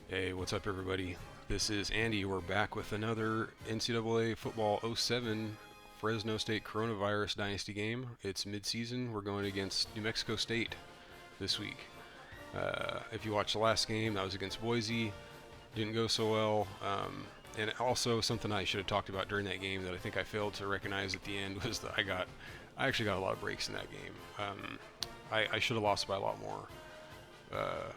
Hey, what's up, everybody? This is Andy. We're back with another NCAA Football '07 Fresno State Coronavirus Dynasty game. It's mid-season. We're going against New Mexico State this week. If you watched the last game, that was against Boise. Didn't go so well. And also something I should have talked about during that game that I think I failed to recognize at the end was that I actually got a lot of breaks in that game. I should have lost by a lot more. Uh,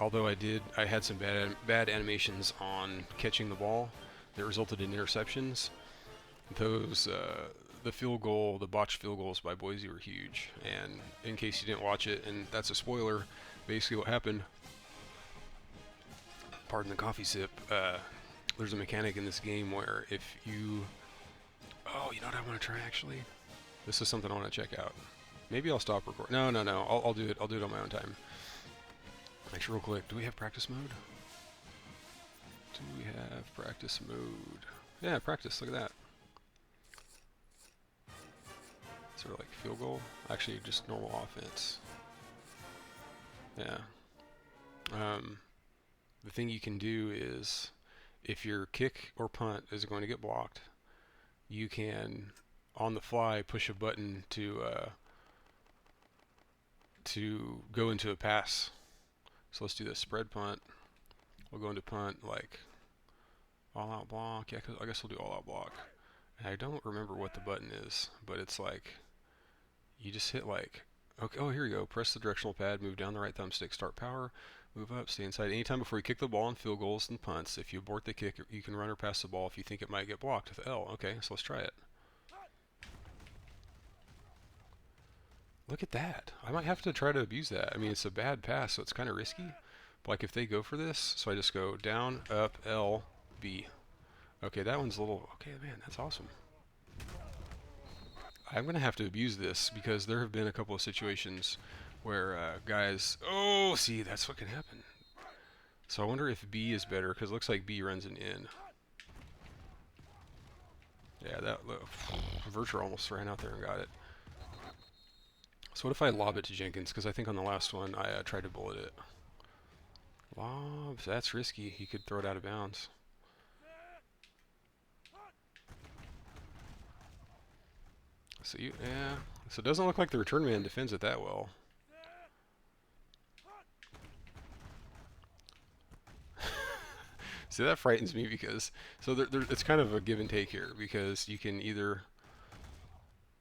Although I had some bad animations on catching the ball that resulted in interceptions. The botched field goals by Boise were huge. And in case you didn't watch it, and that's a spoiler, basically what happened, pardon the coffee sip, there's a mechanic in this game where if you, oh, you know what I want to try actually? This is something I want to check out. Maybe I'll stop recording. No. I'll do it. I'll do it on my own time. Actually, real quick, do we have practice mode? Do we have practice mode? Yeah, practice, look at that. Sort of like field goal. Actually, just normal offense. Yeah. The thing you can do is, if your kick or punt is going to get blocked, you can, on the fly, push a button to go into a pass. So let's do this spread punt. We'll go into punt like all out block. Yeah, I guess we'll do all out block. And I don't remember what the button is, but it's like you just hit like, okay, oh, here you go. Press the directional pad, move down the right thumbstick, start power, move up, stay inside. Anytime before you kick the ball on field goals and punts, if you abort the kick, you can run or pass the ball if you think it might get blocked with L. Okay, so let's try it. Look at that. I might have to try to abuse that. I mean, it's a bad pass, so it's kind of risky. But like if they go for this, so I just go down, up, L, B. Okay, that one's a little, okay, man, that's awesome. I'm going to have to abuse this because there have been a couple of situations where guys, oh, see, that's what can happen. So I wonder if B is better because it looks like B runs an in. Yeah, that Virtual almost ran out there and got it. So what if I lob it to Jenkins? Because I think on the last one I tried to bullet it. Lobs, that's risky. He could throw it out of bounds. So yeah. So it doesn't look like the return man defends it that well. See, that frightens me because it's kind of a give and take here because you can either,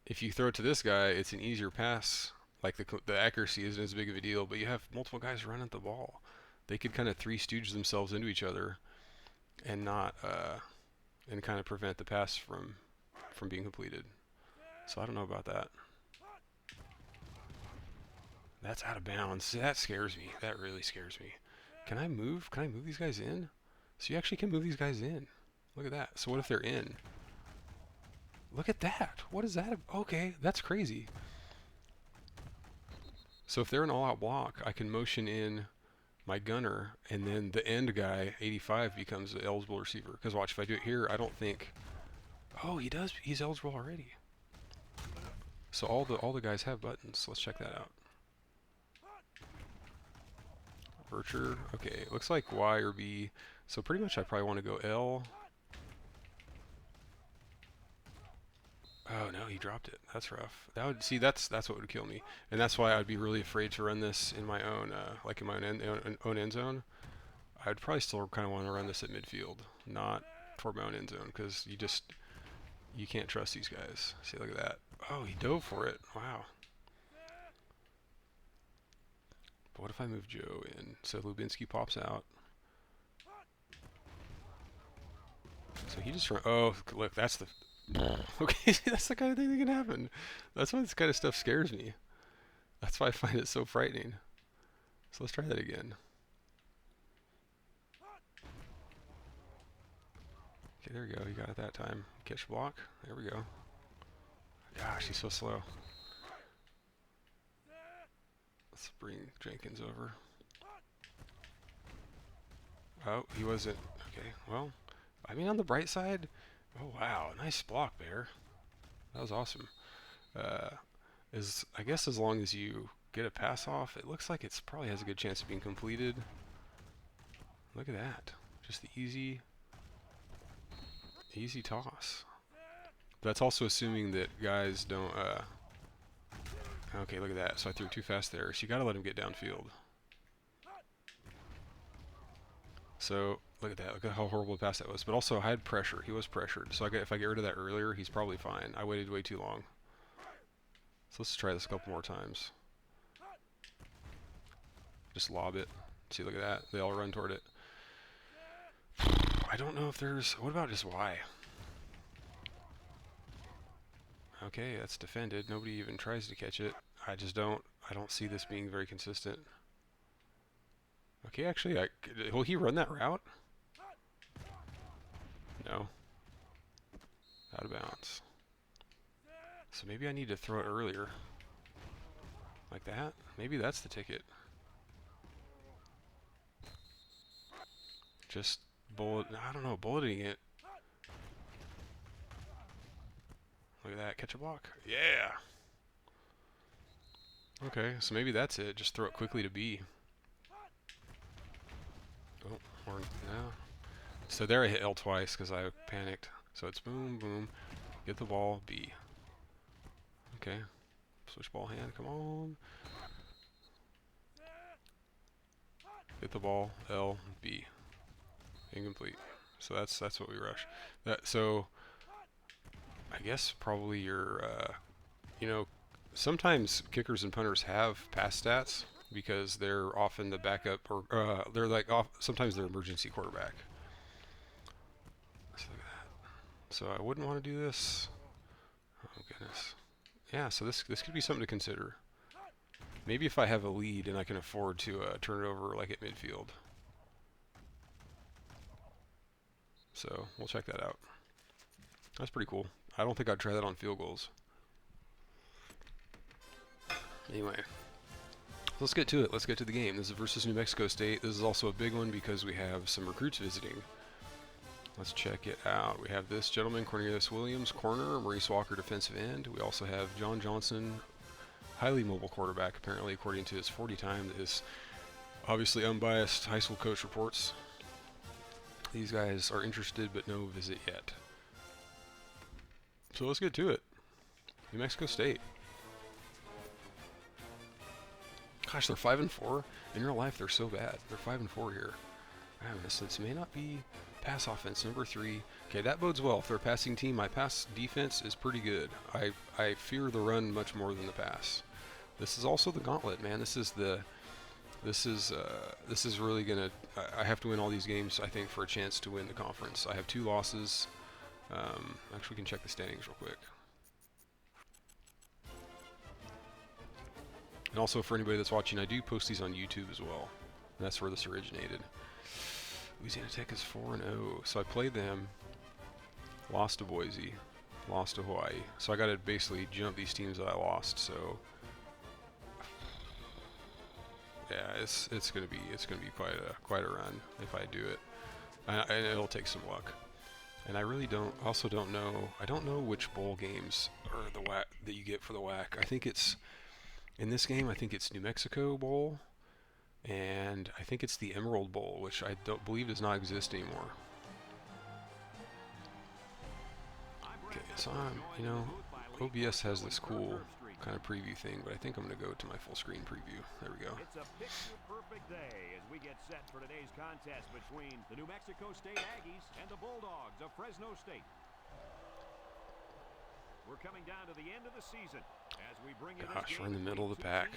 if you throw it to this guy, it's an easier pass. Like the accuracy isn't as big of a deal, but you have multiple guys running at the ball. They could kind of three stooge themselves into each other and not and kind of prevent the pass from being completed. So I don't know about that. That's out of bounds. See, that scares me. That really scares me. Can I move? Can I move these guys in? So you actually can move these guys in. Look at that. So what if they're in? Look at that. What is that? Okay, that's crazy. So if they're an all-out block, I can motion in my gunner, and then the end guy, 85, becomes the eligible receiver. Because watch, if I do it here, I don't think... Oh, he does. He's eligible already. So all the guys have buttons. Let's check that out. Virture. Okay, looks like Y or B. So pretty much I probably want to go L. Oh no, he dropped it. That's rough. That would see that's what would kill me, and that's why I'd be really afraid to run this in my own like in my own end zone. I'd probably still kind of want to run this at midfield, not toward my own end zone, because you can't trust these guys. See, look at that. Oh, he dove for it. Wow. But what if I move Joe in? So Lubinsky pops out. So he just run. Oh, look, that's the. Okay, that's the kind of thing that can happen. That's why this kind of stuff scares me. That's why I find it so frightening. So let's try that again. Okay, there we go. You got it that time. Catch block. There we go. Gosh, he's so slow. Let's bring Jenkins over. Oh, he wasn't. Okay, well, I mean, on the bright side, oh wow, nice block there. That was awesome. I guess as long as you get a pass off, it looks like it's probably has a good chance of being completed. Look at that. Just the easy toss. That's also assuming that guys don't, okay, look at that. So I threw too fast there. So you gotta let him get downfield. So, look at that. Look at how horrible a pass that was. But also, I had pressure. He was pressured. So if I get rid of that earlier, he's probably fine. I waited way too long. So let's try this a couple more times. Just lob it. See, look at that. They all run toward it. I don't know if there's... What about just Y? Okay, that's defended. Nobody even tries to catch it. I don't see this being very consistent. Okay, actually, will he run that route? No. Out of bounds. So maybe I need to throw it earlier. Like that? Maybe that's the ticket. Just I don't know, bulleting it. Look at that, catch a block. Yeah! Okay, so maybe that's it. Just throw it quickly to B. Oh, or no. So there I hit L twice because I panicked. So it's boom, boom. Get the ball, B. Okay. Switch ball hand, come on. Get the ball, L, B. Incomplete. So that's what we rush. So I guess probably your you know, sometimes kickers and punters have pass stats because they're often the backup or they're like sometimes they're emergency quarterback. So look at that. So I wouldn't want to do this. Oh goodness. Yeah, so this could be something to consider. Maybe if I have a lead and I can afford to turn it over like at midfield. So we'll check that out. That's pretty cool. I don't think I'd try that on field goals. Anyway, let's get to it. Let's get to the game. This is versus New Mexico State. This is also a big one because we have some recruits visiting. Let's check it out. We have this gentleman, Cornelius Williams, corner, Maurice Walker, defensive end. We also have John Johnson, highly mobile quarterback, apparently, according to his 40 time. His obviously unbiased high school coach reports. These guys are interested, but no visit yet. So let's get to it. New Mexico State. Gosh, they're 5-4. In real life, they're so bad. They're 5-4 here. Man, this may not be pass offense. Number 3. Okay, that bodes well. If they're a passing team, my pass defense is pretty good. I fear the run much more than the pass. This is also the gauntlet, man. This is really gonna. I have to win all these games, I think, for a chance to win the conference. I have 2 losses. Actually, we can check the standings real quick. And also, for anybody that's watching, I do post these on YouTube as well. And that's where this originated. Louisiana Tech is 4-0. So I played them, lost to Boise, lost to Hawaii. So I got to basically jump these teams that I lost. So yeah, it's gonna be quite a run if I do it, and it'll take some luck. And I really don't know. I don't know which bowl games are the WAC that you get for the WAC. I think it's in this game. I think it's New Mexico Bowl, and I think it's the Emerald Bowl, which I don't believe does not exist anymore. Okay, so OBS has this cool kind of preview thing, but I think I'm going to go to my full screen preview. There we go. It's a picture-perfect day as we get set for today's contest between the New Mexico State Aggies and the Bulldogs of Fresno State. We're coming down to the end of the season as we bring you Gosh, we're in the middle of the pack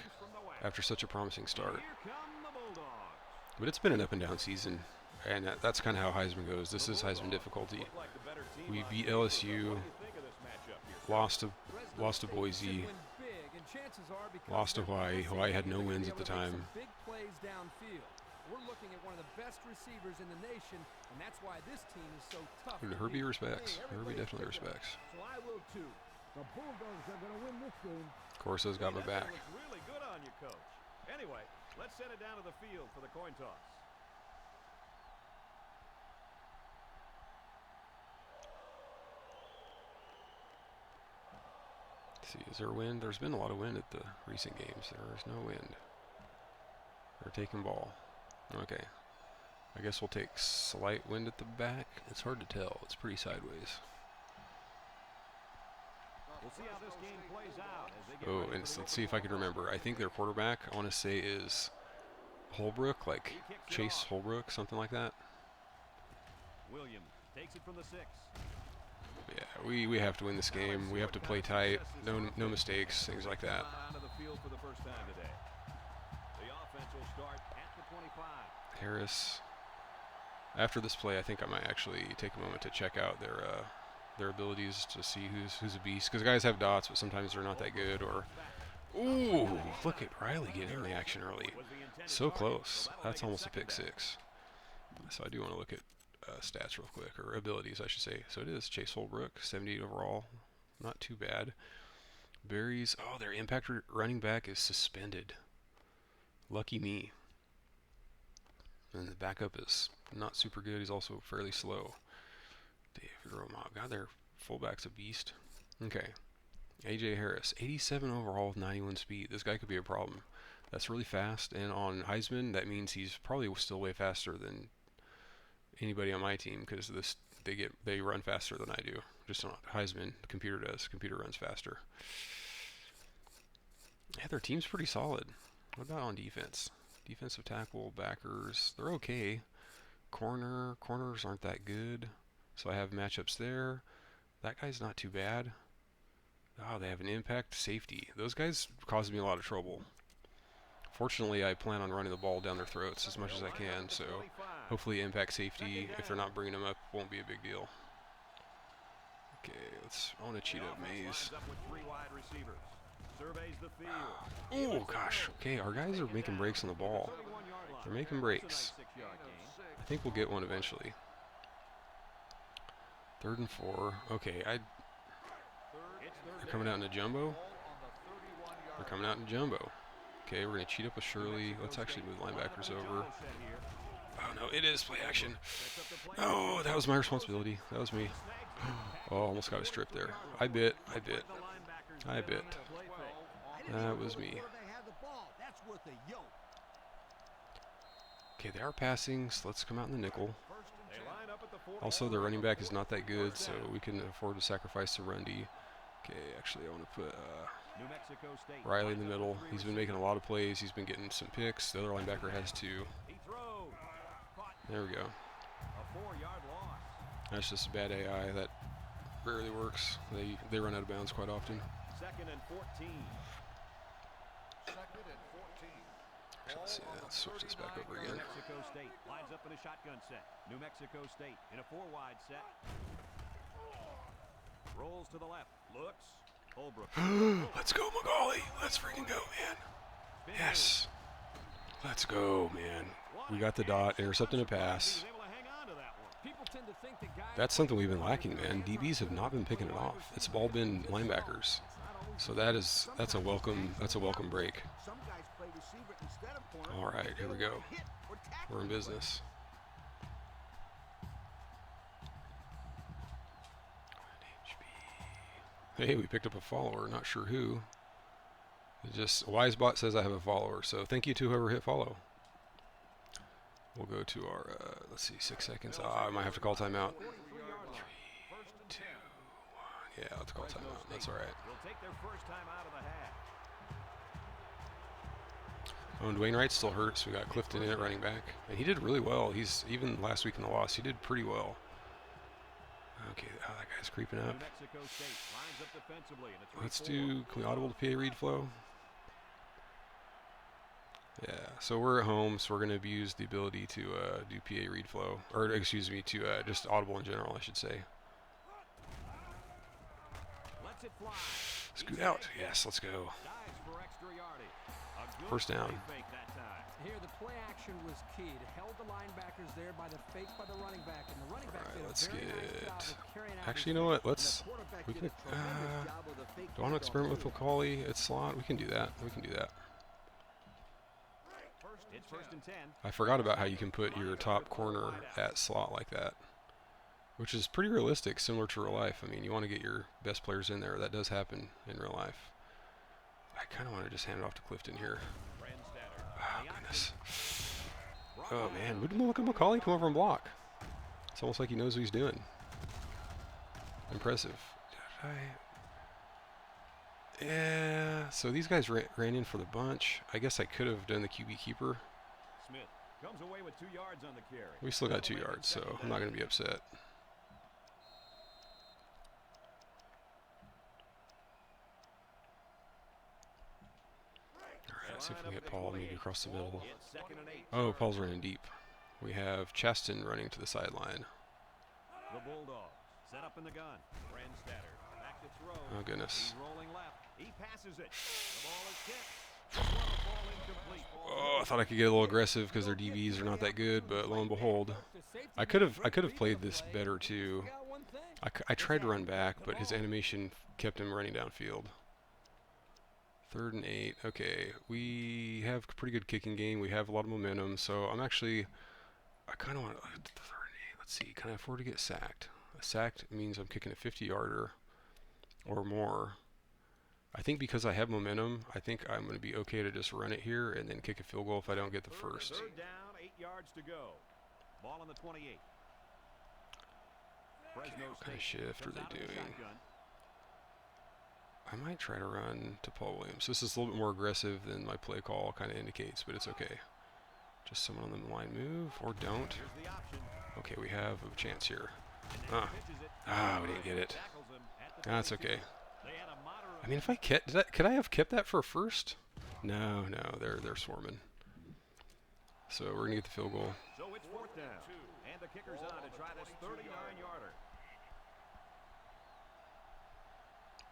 after such a promising start. Here come the Bulldogs. But it's been an up and down season, and that's kind of how Heisman goes. This is Heisman difficulty. We beat LSU, lost to Boise, lost to Hawaii. Hawaii had no wins at the time. Big plays downfield. We're looking at one of the best receivers in the nation, and that's why this team is so tough. And Herbie respects. Herbie definitely respects. So I will too. The Bulldogs are going to win this game. Corso's got my back. Looks really good on you, coach. Anyway, let's send it down to the field for the coin toss. See, is there wind? There's been a lot of wind at the recent games. There is no wind. They're taking ball. Okay. I guess we'll take slight wind at the back. It's hard to tell. It's pretty sideways. We'll see how this game plays out as they get Oh, ready and for the let's see if I can remember. I think their quarterback, I want to say, is Holbrook, like Chase Holbrook, something like that. Williams takes it from the 6. Yeah, we have to win this game. We have to play tight. No mistakes, things like that. Onto the field for the first time today. The offense will start at the 25. Harris. After this play, I think I might actually take a moment to check out their abilities to see who's a beast. Because guys have dots, but sometimes they're not that good. Or, ooh, look at Riley getting in the action early. So close. That's almost a pick 6. So I do want to look at stats real quick, or abilities, I should say. So it is Chase Holbrook, 78 overall. Not too bad. Berries. Oh, their impact running back is suspended. Lucky me. And the backup is not super good. He's also fairly slow. David Romao. God, their fullback's a beast. Okay. AJ Harris, 87 overall with 91 speed. This guy could be a problem. That's really fast. And on Heisman, that means he's probably still way faster than anybody on my team, because they run faster than I do. Just on Heisman, the computer does. The computer runs faster. Yeah, their team's pretty solid. What about on defense? Defensive tackle, backers, they're okay. Corners aren't that good. So I have matchups there. That guy's not too bad. Oh, they have an impact safety. Those guys cause me a lot of trouble. Fortunately, I plan on running the ball down their throats as much as I can, so hopefully impact safety, if they're not bringing them up, won't be a big deal. Okay, I want to cheat up Maze. Oh, gosh. Okay, our guys are making breaks on the ball. They're making breaks. I think we'll get one eventually. 3rd and 4. Okay, they're coming out in a jumbo. They're coming out in jumbo. Okay, we're going to cheat up with Shirley. Let's actually move linebackers over. Oh, no, it is play action. Oh, that was my responsibility. That was me. Oh, almost got a strip there. I bit. That was me. Okay, they are passing, so let's come out in the nickel. Also, their running back is not that good, so we can afford to sacrifice the run D. Okay, actually, I want to put Riley in the middle. He's been making a lot of plays. He's been getting some picks. The other linebacker has 2. There we go. That's just a bad AI. That rarely works. They run out of bounds quite often. 2nd and 14. Let's switch this back over again. New Mexico State lines up in a shotgun set. New Mexico State in a 4-wide set. Rolls to the left. Looks. Holbrook. Let's go, Magali. Let's freaking go, man. Yes. Let's go, man. We got the dot. Intercepting a pass. That's something we've been lacking, man. DBs have not been picking it off. It's all been linebackers. So that's a welcome break. All right, here we go. We're in business. Hey, we picked up a follower. Not sure who. WiseBot says I have a follower. So thank you to whoever hit follow. We'll go to our, let's see, 6 seconds. I might have to call timeout. 3, 2, 1. Yeah, let's call timeout. That's all right. Oh, and Dwayne Wright's still hurt, so we got Clifton in at running back. And he did really well. Even last week in the loss, he did pretty well. Okay, that guy's creeping up. Can we audible the PA read flow? Yeah, so we're at home, so we're going to abuse the ability to do PA read flow. Or, excuse me, to just audible in general, I should say. Scoot out. Yes, let's go. First down. Here, the play action was key. It held the linebackers there by the fake by the running back, and the running back did a very nice job of carrying out. Actually, you know what? We can. Do I want to experiment with Macaulay at slot? We can do that. It's 1st and 10. I forgot about how you can put your top corner at slot like that, which is pretty realistic, similar to real life. I mean, you want to get your best players in there. That does happen in real life. I kind of want to just hand it off to Clifton here. Oh, goodness. Oh man, look at McCauley come over and block. It's almost like he knows what he's doing. Impressive. Yeah, so these guys ran in for the bunch. I guess I could have done the QB keeper. Smith comes away with 2 yards on the carry. We still got 2 yards, so I'm not going to be upset. Alright, see if we can get Paul maybe across the middle. Oh, Paul's running deep. We have Chaston running to the sideline. The Bulldogs set up in the gun. Brandstatter back to throw. Oh goodness. He's rolling left. He passes it. The ball is kicked. This one, the ball incomplete. Oh, I thought I could get a little aggressive because their DBs are not that good, but lo and behold, I could have played this better too. I tried to run back, but his animation kept him running downfield. 3rd and 8. Okay, we have a pretty good kicking game. We have a lot of momentum, so I kind of want 3rd and 8. Let's see. Can I afford to get sacked? Sacked means I'm kicking a 50-yarder or more. I think because I have momentum, I think I'm going to be okay to just run it here and then kick a field goal if I don't get the first. 3rd down, 8 yards to go. Ball on the 28. Okay, what kind of shift are they doing? I might try to run to Paul Williams. This is a little bit more aggressive than my play call kind of indicates, but it's okay. Just someone on the line move, or don't. Okay, we have a chance here. We didn't get it. That's okay. I mean, if I kept that, could I have kept that for a first? No, they're swarming. So we're gonna get the field goal. So it's 4th down, and the kicker's on to try this 39-yarder.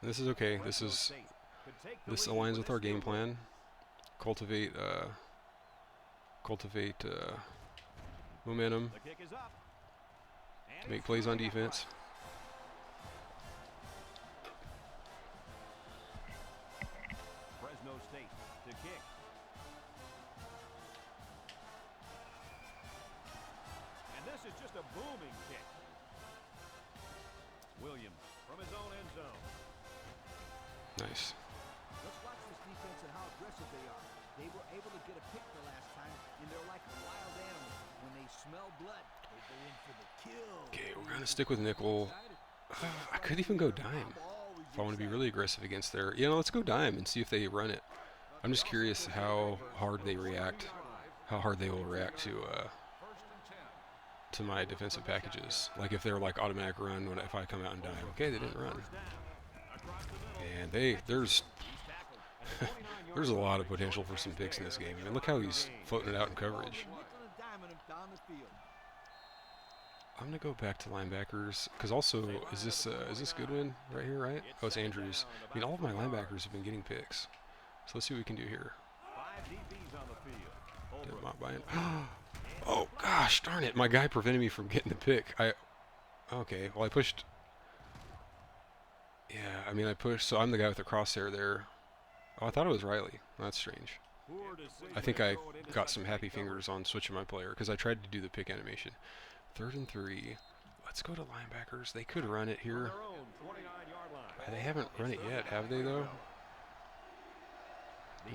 This is okay. This aligns with our game plan. Cultivate momentum. Make plays on defense. Fresno State to kick. And this is just a booming kick. Williams from his own end zone. Nice. Let's watch this defense and how aggressive they are. They were able to get a pick the last time, and they're like a wild animal. When they smell blood, they go in for the kill. Okay, we're gonna stick with nickel. I could even go dime if I want to be really aggressive against their. Let's go dime and see if they run it. I'm just curious how hard they react, how hard they will react to my defensive packages. Like if they're like automatic run if I come out and dime. Okay, they didn't run. And there's there's a lot of potential for some picks in this game. I mean, look how he's floating it out in coverage. I'm gonna go back to linebackers because also is this Goodwin right here, right? Oh, it's Andrews. I mean, all of my linebackers have been getting picks. So let's see what we can do here. Oh gosh, darn it! My guy prevented me from getting the pick. Okay, well I pushed. Yeah, I mean I pushed, so I'm the guy with the crosshair there. Oh, I thought it was Riley. That's strange. I think I got some happy fingers on switching my player because I tried to do the pick animation. 3rd and 3. Let's go to linebackers. They could run it here. They haven't run it yet, have they though?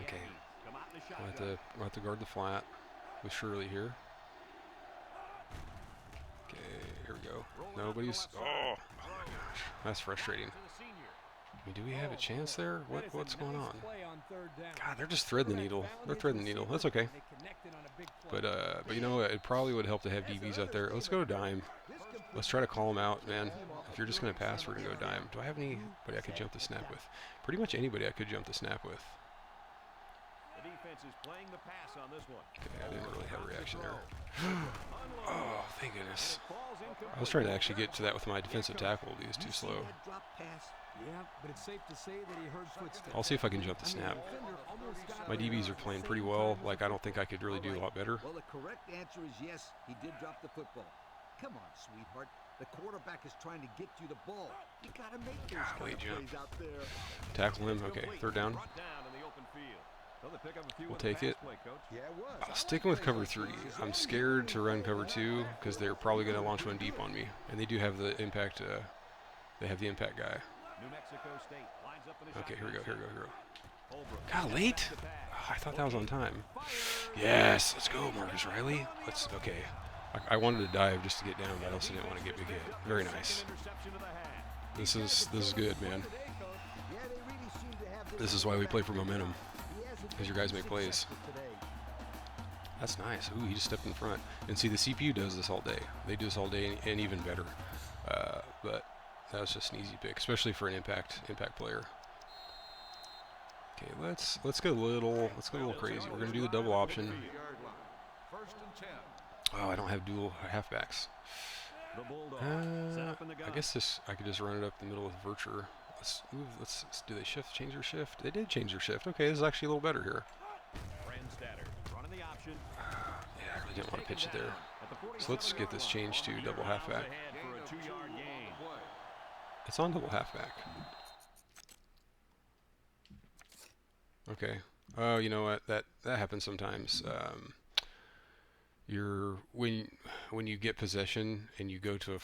Okay. We'll have to guard the flat with Shirley here. Okay, here we go. Nobody's. Oh my gosh, that's frustrating. I mean, do we have a chance there? What's going on? God, they're just threading the needle. They're threading the needle. That's okay. But you know what? It probably would help to have DBs out there. Let's go dime. Let's try to call them out, man. If you're just going to pass, we're going to go dime. Do I have anybody I could jump the snap with? Pretty much anybody I could jump the snap with. The defense is playing the pass on this one. Okay, I didn't really have a reaction there. Oh, thank goodness. I was trying to actually get to that with my defensive tackle, but he was too slow. Yeah, but it's safe to say that he heard footsteps. I'll see if I can jump the snap. My DBs are playing pretty well. Like, I don't think I could really do a lot better. Well, the correct answer is yes, he did drop the football. Come on, sweetheart. The quarterback is trying to get you the ball. You got to make those kind of plays out there. Tackle him. Okay, 3rd down. We'll take it. Sticking with cover 3. I'm scared to run cover 2 because they're probably going to launch one deep on me. And they do have the impact. They have the impact guy. Okay, here we go. God, late? Oh, I thought that was on time. Yes, let's go, Marcus Riley. Okay. I wanted to dive just to get down, but I also didn't want to get big hit. Very nice. This is good, man. This is why we play for momentum, because your guys make plays. That's nice. Ooh, he just stepped in front. And see, the CPU does this all day. They do this all day and even better. But that was just an easy pick, especially for an impact player. Okay, let's go a little crazy. We're gonna do the double option. Oh, I don't have dual halfbacks. I guess I could just run it up the middle with Vircher. Do they change their shift? They did change their shift. Okay, this is actually a little better here. Yeah, I really didn't want to pitch it there. So let's get this changed to double halfback. It's on double halfback. Okay. Oh, you know what? That happens sometimes. When you get possession and you go to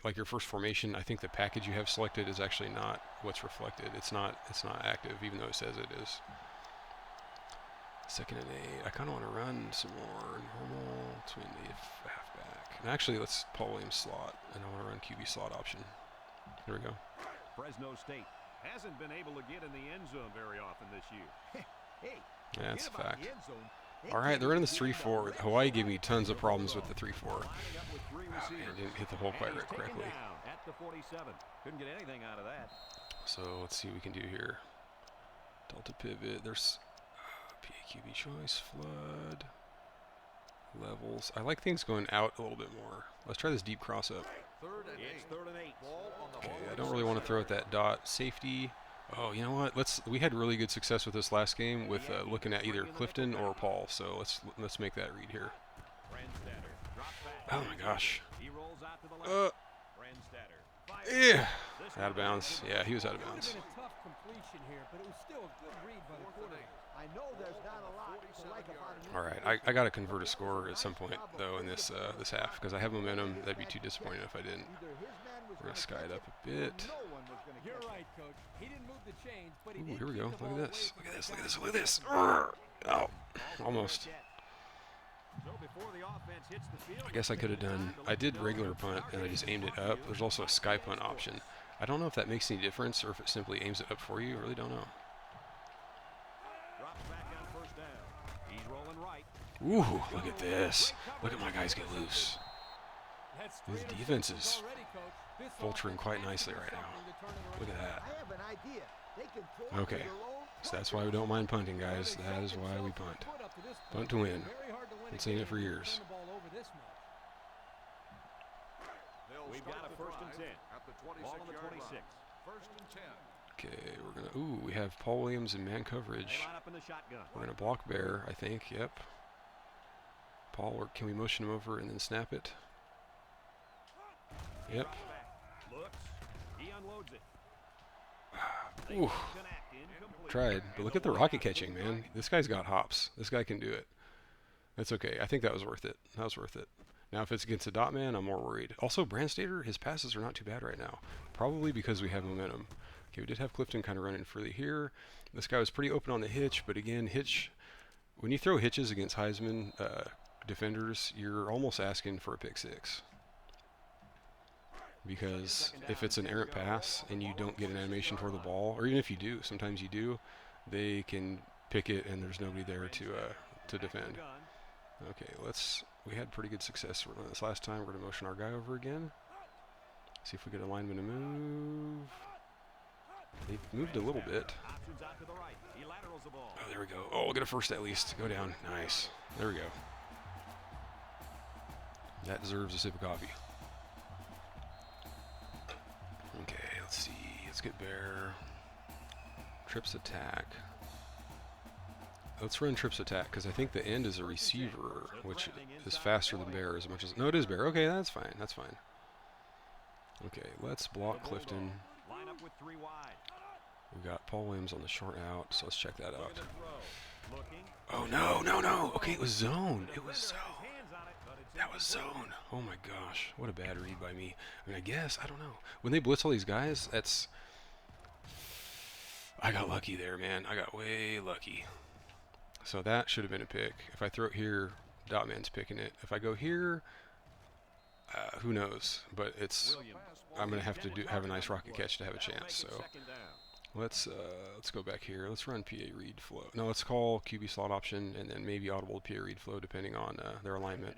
like your first formation, I think the package you have selected is actually not what's reflected. It's not active, even though it says it is. 2nd and 8. I kind of want to run some more normal between the halfback. And actually, let's Paul Williams slot, and I want to run QB slot option. Here we go. Fresno State hasn't been able to get in the end zone very often this year. Hey, yeah, that's a fact. All right, they're in this 3-4. Hawaii gave me tons of problems with the 3-4. Oh, man, didn't hit the hole quite correctly. At the 47. Couldn't get anything out of that. So let's see what we can do here. Delta pivot. There's PAQB choice, flood, levels. I like things going out a little bit more. Let's try this deep cross up. It's 3rd and 8. Okay, I don't really want to throw at that dot. Safety. Oh, you know what? We had really good success with this last game with looking at either Clifton or Paul. So let's make that read here. Oh my gosh. Yeah. Out of bounds. Yeah, he was out of bounds. All right, I got to convert a score at some point though in this half because I have momentum. That'd be too disappointing if I didn't. We're gonna sky it up a bit. You're right, coach. He didn't move the chains, but he Ooh, here we go. Look at this. Look at this. Look at this. Look at this. Oh, almost. I guess I could have done. I did regular punt and I just aimed it up. There's also a sky punt option. I don't know if that makes any difference or if it simply aims it up for you. I really don't know. Ooh, look at this. Look at my guys get loose. This defense is vulturing quite nicely right now. Look at that. Okay, so that's why we don't mind punting, guys. That is why we punt. Punt to win. Been saying it for years. We've got a 1st and 10. Ball on the 26. 1st and 10. Okay, we're gonna. Ooh, we have Paul Williams in man coverage. We're gonna block Bear, I think. Yep. Paul, or can we motion him over and then snap it? Yep. Ooh. Tried, but look at the rocket catching, man. This guy's got hops. This guy can do it. That's okay. I think that was worth it. That was worth it. Now, if it's against a dot man, I'm more worried. Also, Brandstater, his passes are not too bad right now. Probably because we have momentum. Okay, we did have Clifton kind of running freely here. This guy was pretty open on the hitch, but again, hitch. When you throw hitches against Heisman defenders, you're almost asking for a pick 6. Because if it's an errant pass and you don't get an animation toward the ball, or even if you do, sometimes you do, they can pick it and there's nobody there to defend. Okay, we had pretty good success with this last time. We're going to motion our guy over again. See if we get a lineman to move. They moved a little bit. Oh, there we go. Oh, we'll get a first at least. Go down. Nice. There we go. That deserves a sip of coffee. Okay, let's see. Let's get Bear. Trips attack. Let's run Trips attack because I think the end is a receiver, which is faster than Bear as much as. No, it is Bear. Okay, that's fine. That's fine. Okay, let's block Clifton. We got Paul Williams on the short out, so let's check that out. Oh, no, no, no. Okay, it was zone. It was zone. That was zone. Oh, my gosh. What a bad read by me. I mean, I guess. I don't know. When they blitz all these guys, that's... I got lucky there, man. I got way lucky. So that should have been a pick. If I throw it here, dot man's picking it. If I go here, who knows? But it's I'm gonna have to have a nice rocket catch to have a chance. So let's go back here. Let's run PA read flow. No, let's call QB slot option and then maybe audible PA read flow depending on their alignment.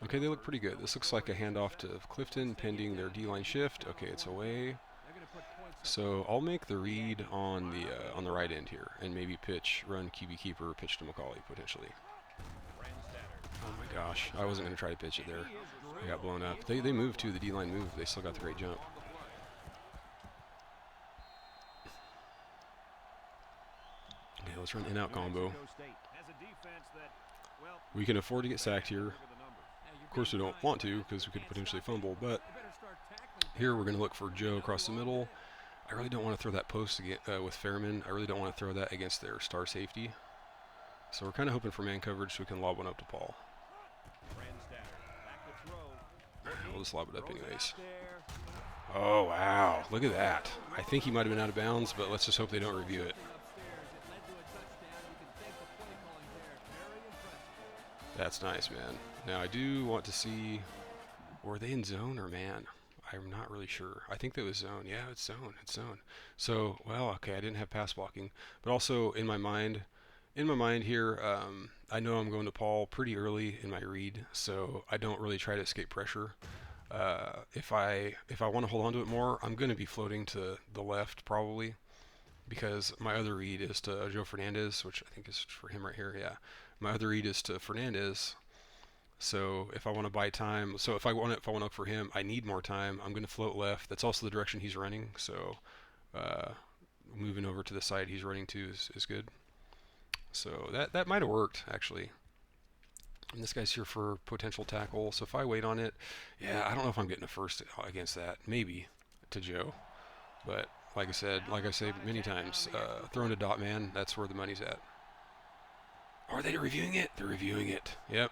Okay, they look pretty good. This looks like a handoff to Clifton pending their D-line shift. Okay, it's away. So I'll make the read on the right end here and maybe run QB keeper, pitch to McCauley potentially. Oh my gosh, I wasn't going to try to pitch it there. I got blown up. They moved too, the D-line moved. They still got the great jump. Okay, let's run in-out combo. We can afford to get sacked here. Of course we don't want to because we could potentially fumble, but here we're going to look for Joe across the middle. I really don't want to throw that post with Fairman. I really don't want to throw that against their star safety. So we're kind of hoping for man coverage so we can lob one up to Paul. We'll just lob it up anyways. Oh, wow. Look at that. I think he might have been out of bounds, but let's just hope they don't review it. That's nice, man. Now, I do want to see, were they in zone or man? I'm not really sure. I think that was zone. Yeah, it's zone. It's zone. So, well, okay, I didn't have pass blocking. But also, in my mind here, I know I'm going to Paul pretty early in my read, so I don't really try to escape pressure. If I want to hold on to it more, I'm going to be floating to the left probably, because my other read is to Joe Fernandez, which I think is for him right here. Yeah, my other read is to Fernandez. So if I want to buy time, so if I want to look for him, I need more time. I'm going to float left. That's also the direction he's running. So moving over to the side he's running to is good. So that might have worked actually. And this guy's here for potential tackle. So if I wait on it, yeah, I don't know if I'm getting a first against that. Maybe to Joe, but like I say many times, throwing to dot man, that's where the money's at. Are they reviewing it? They're reviewing it. Yep.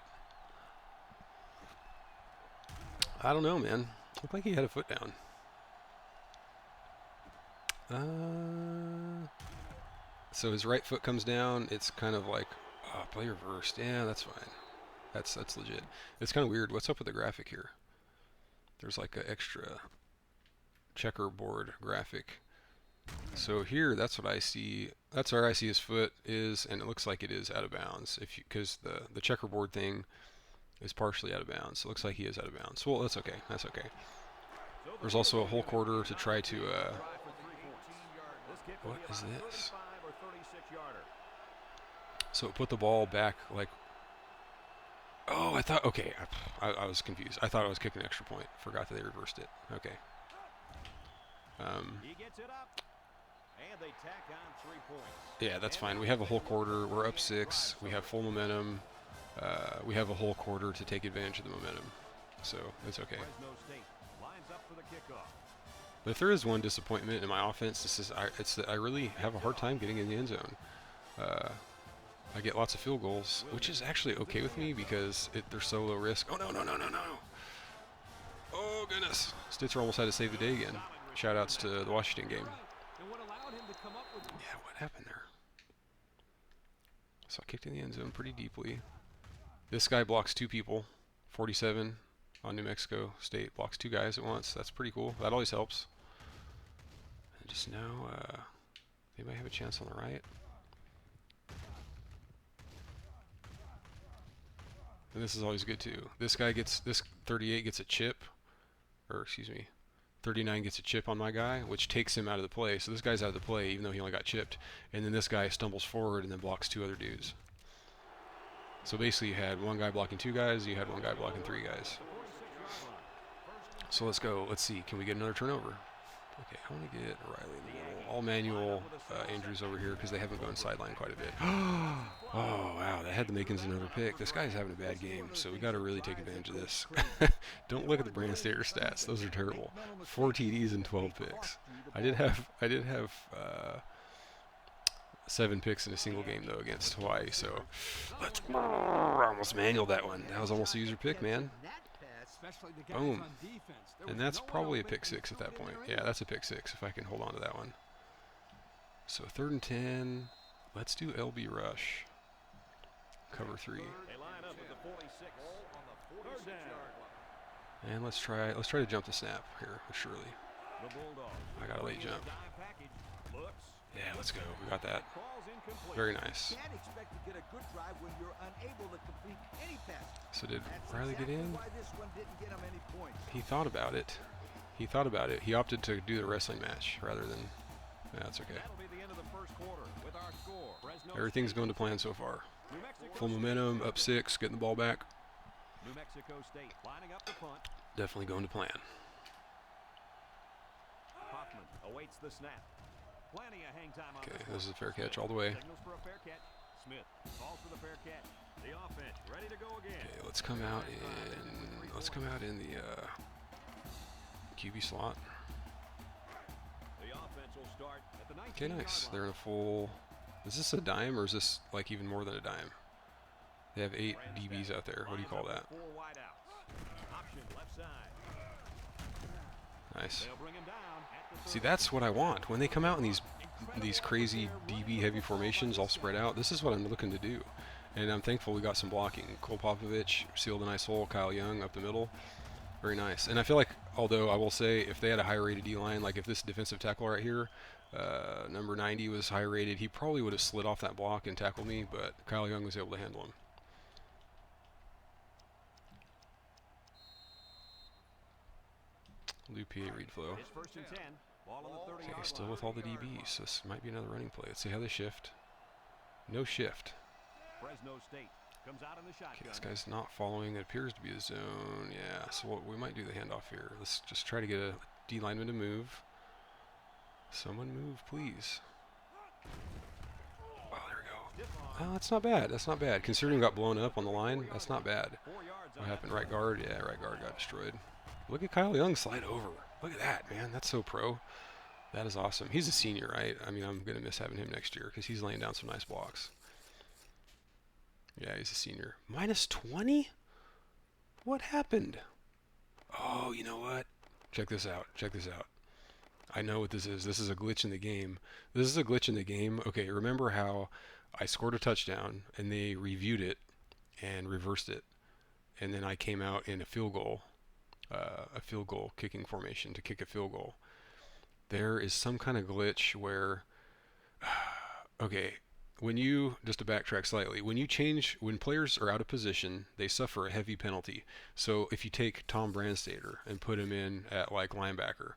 I don't know, man. Looked like he had a foot down. So his right foot comes down. It's kind of like, play reversed. Yeah, that's fine. That's legit. It's kind of weird. What's up with the graphic here? There's like an extra checkerboard graphic. So here, that's what I see. That's where I see his foot is, and it looks like it is out of bounds. Because the checkerboard thing is partially out of bounds. So it looks like he is out of bounds. Well, that's okay. That's okay. There's also a whole quarter to try to. What is this? So put the ball back like. Oh, I thought. Okay, I was confused. I thought I was kicking an extra point. Forgot that they reversed it. Okay. He gets it up, and they tack on 3 points. Yeah, that's fine. We have a whole quarter. We're up 6. We have full momentum. We have a whole quarter to take advantage of the momentum, so it's okay. But if there is one disappointment in my offense, it's that I really have a hard time getting in the end zone. I get lots of field goals, which is actually okay with me because they're so low risk. Oh, no. Oh, goodness. Stitzer almost had to save the day again. Shout-outs to the Washington game. Yeah, what happened there? So I kicked in the end zone pretty deeply. This guy blocks 2 people. 47 on New Mexico State. Blocks 2 guys at once. That's pretty cool. That always helps. And just now, they might have a chance on the right. And this is always good too. This 38 gets a chip. Or, excuse me, 39 gets a chip on my guy, which takes him out of the play. So this guy's out of the play even though he only got chipped. And then this guy stumbles forward and then blocks 2 other dudes. So basically you had one guy blocking 2 guys, you had one guy blocking 3 guys. So let's go. Let's see. Can we get another turnover? Okay, I want to get Riley in the middle. All manual Andrews over here because they haven't gone sideline quite a bit. Oh, wow. That had the makings of another pick. This guy's having a bad game, so we got to really take advantage of this. Don't look at the Brand Stater stats. Those are terrible. 4 TDs and 12 picks. I did have 7 picks in a single game, though, against Hawaii, so let's almost manual that one. That was almost a user pick, man. Boom. And that's probably a pick 6 at that point. Yeah, that's a pick 6 if I can hold on to that one. So 3rd and 10. Let's do LB rush. Cover 3. They line up at the 46. On the 46-yard line. And let's try to jump the snap here with Shirley. The Bulldogs. I got a late jump. Dime package. Looks. Yeah, let's go. We got that. Ball's incomplete. Very nice. Can't expect to get a good drive when you're unable to complete any pass. So did That's Riley get exactly in? why this one didn't get him any points. He thought about it. He opted to do the wrestling match rather than. Yeah, that's okay. That'll be the end of the first quarter with our score. Fresno Everything's State, going to plan so far. New Mexico Full State momentum, 0. up 6, getting the ball back. New Mexico State lining up the punt. Definitely going to plan. Hoffman awaits the snap. Plenty of hang time on Okay, this this is a one. fair catch Smith all the way. Signals for a fair catch. Smith calls for the fair catch. The offense ready to go again. Okay, let's come out in the QB slot. The offense will start at the 19-yard Okay, nice. line. They're in a full. Is this a dime or is this like even more than a dime? They have 8 DBs out there. What do you call that? 4 wideouts. Option left side. Nice. They'll bring him down at the See, 30. that's what I want. When they come out in these crazy DB heavy formations all spread out, this is what I'm looking to do. And I'm thankful we got some blocking. Cole Popovich sealed a nice hole. Kyle Young up the middle. Very nice. And I feel like, although I will say, if they had a high rated D-line, like if this defensive tackle right here, number 90 was high rated, he probably would have slid off that block and tackled me, but Kyle Young was able to handle him. We'll do PA read flow. It's 1st and 10. Ball on the 30-yard Okay, still line. with all the DBs, so this might be another running play. Let's see how they shift. No shift. Fresno State comes out in the Okay, shotgun. this guy's not following. It appears to be a zone. Yeah, so we might do the handoff here. Let's just try to get a D lineman to move. Someone move, please. Oh, there we go. Oh, that's not bad. That's not bad. Considering we got blown up on the line, that's not bad. 4 yards What on happened? that Right guard? Yeah, right guard got destroyed. Look at Kyle Young slide over. Look at that, man. That's so pro. That is awesome. He's a senior, right? I mean, I'm going to miss having him next year because he's laying down some nice blocks. Yeah, he's a senior. Minus 20? What happened? Oh, you know what? Check this out. Check this out. I know what this is. This is a glitch in the game. This is a glitch in the game. Okay, remember how I scored a touchdown and they reviewed it and reversed it. And then I came out in a field goal kicking formation to kick a field goal. There is some kind of glitch where, okay, just to backtrack slightly, when players are out of position, they suffer a heavy penalty. So if you take Tom Brandstater and put him in at like linebacker,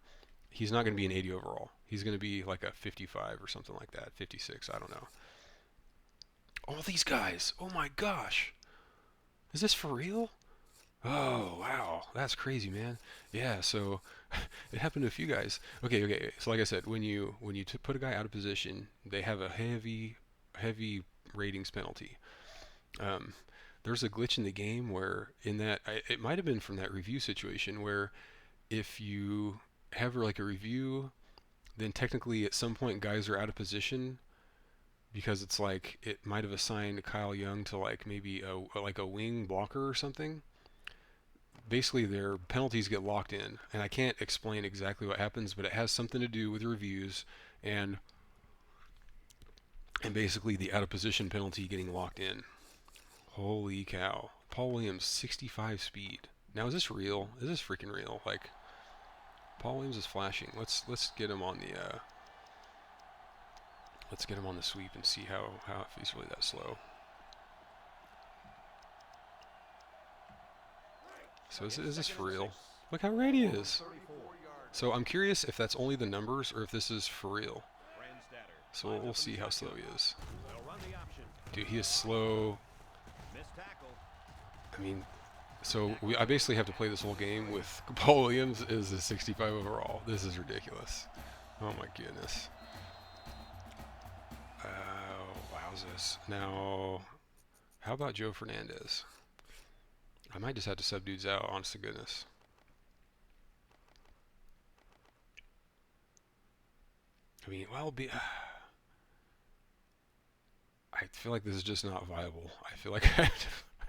he's not going to be an 80 overall. He's going to be like a 55 or something like that, 56, I don't know. All these guys, oh my gosh. Is this for real? Oh, wow. That's crazy, man. Yeah, so it happened to a few guys. Okay. So like I said, when you put a guy out of position, they have a heavy ratings penalty. There's a glitch in the game where it might have been from that review situation where if you have like a review, then technically at some point guys are out of position because it's like it might have assigned Kyle Young to like maybe a wing blocker or something. Basically their penalties get locked in, and I can't explain exactly what happens, but it has something to do with reviews and basically the out of position penalty getting locked in. Holy cow. Paul Williams, 65 speed. Now is this real? Is this freaking real? Like, Paul Williams is flashing. Let's get him on the sweep and see how if he's really that slow. So is this for real? Look how ready he is. So I'm curious if that's only the numbers or if this is for real. So we'll see how slow he is. Dude, he is slow. I mean, so I basically have to play this whole game with Paul Williams is a 65 overall. This is ridiculous. Oh my goodness. Wowzers. Now, how about Joe Fernandez? I might just have to sub dudes out, honest to goodness. I mean, I feel like this is just not viable. I feel like I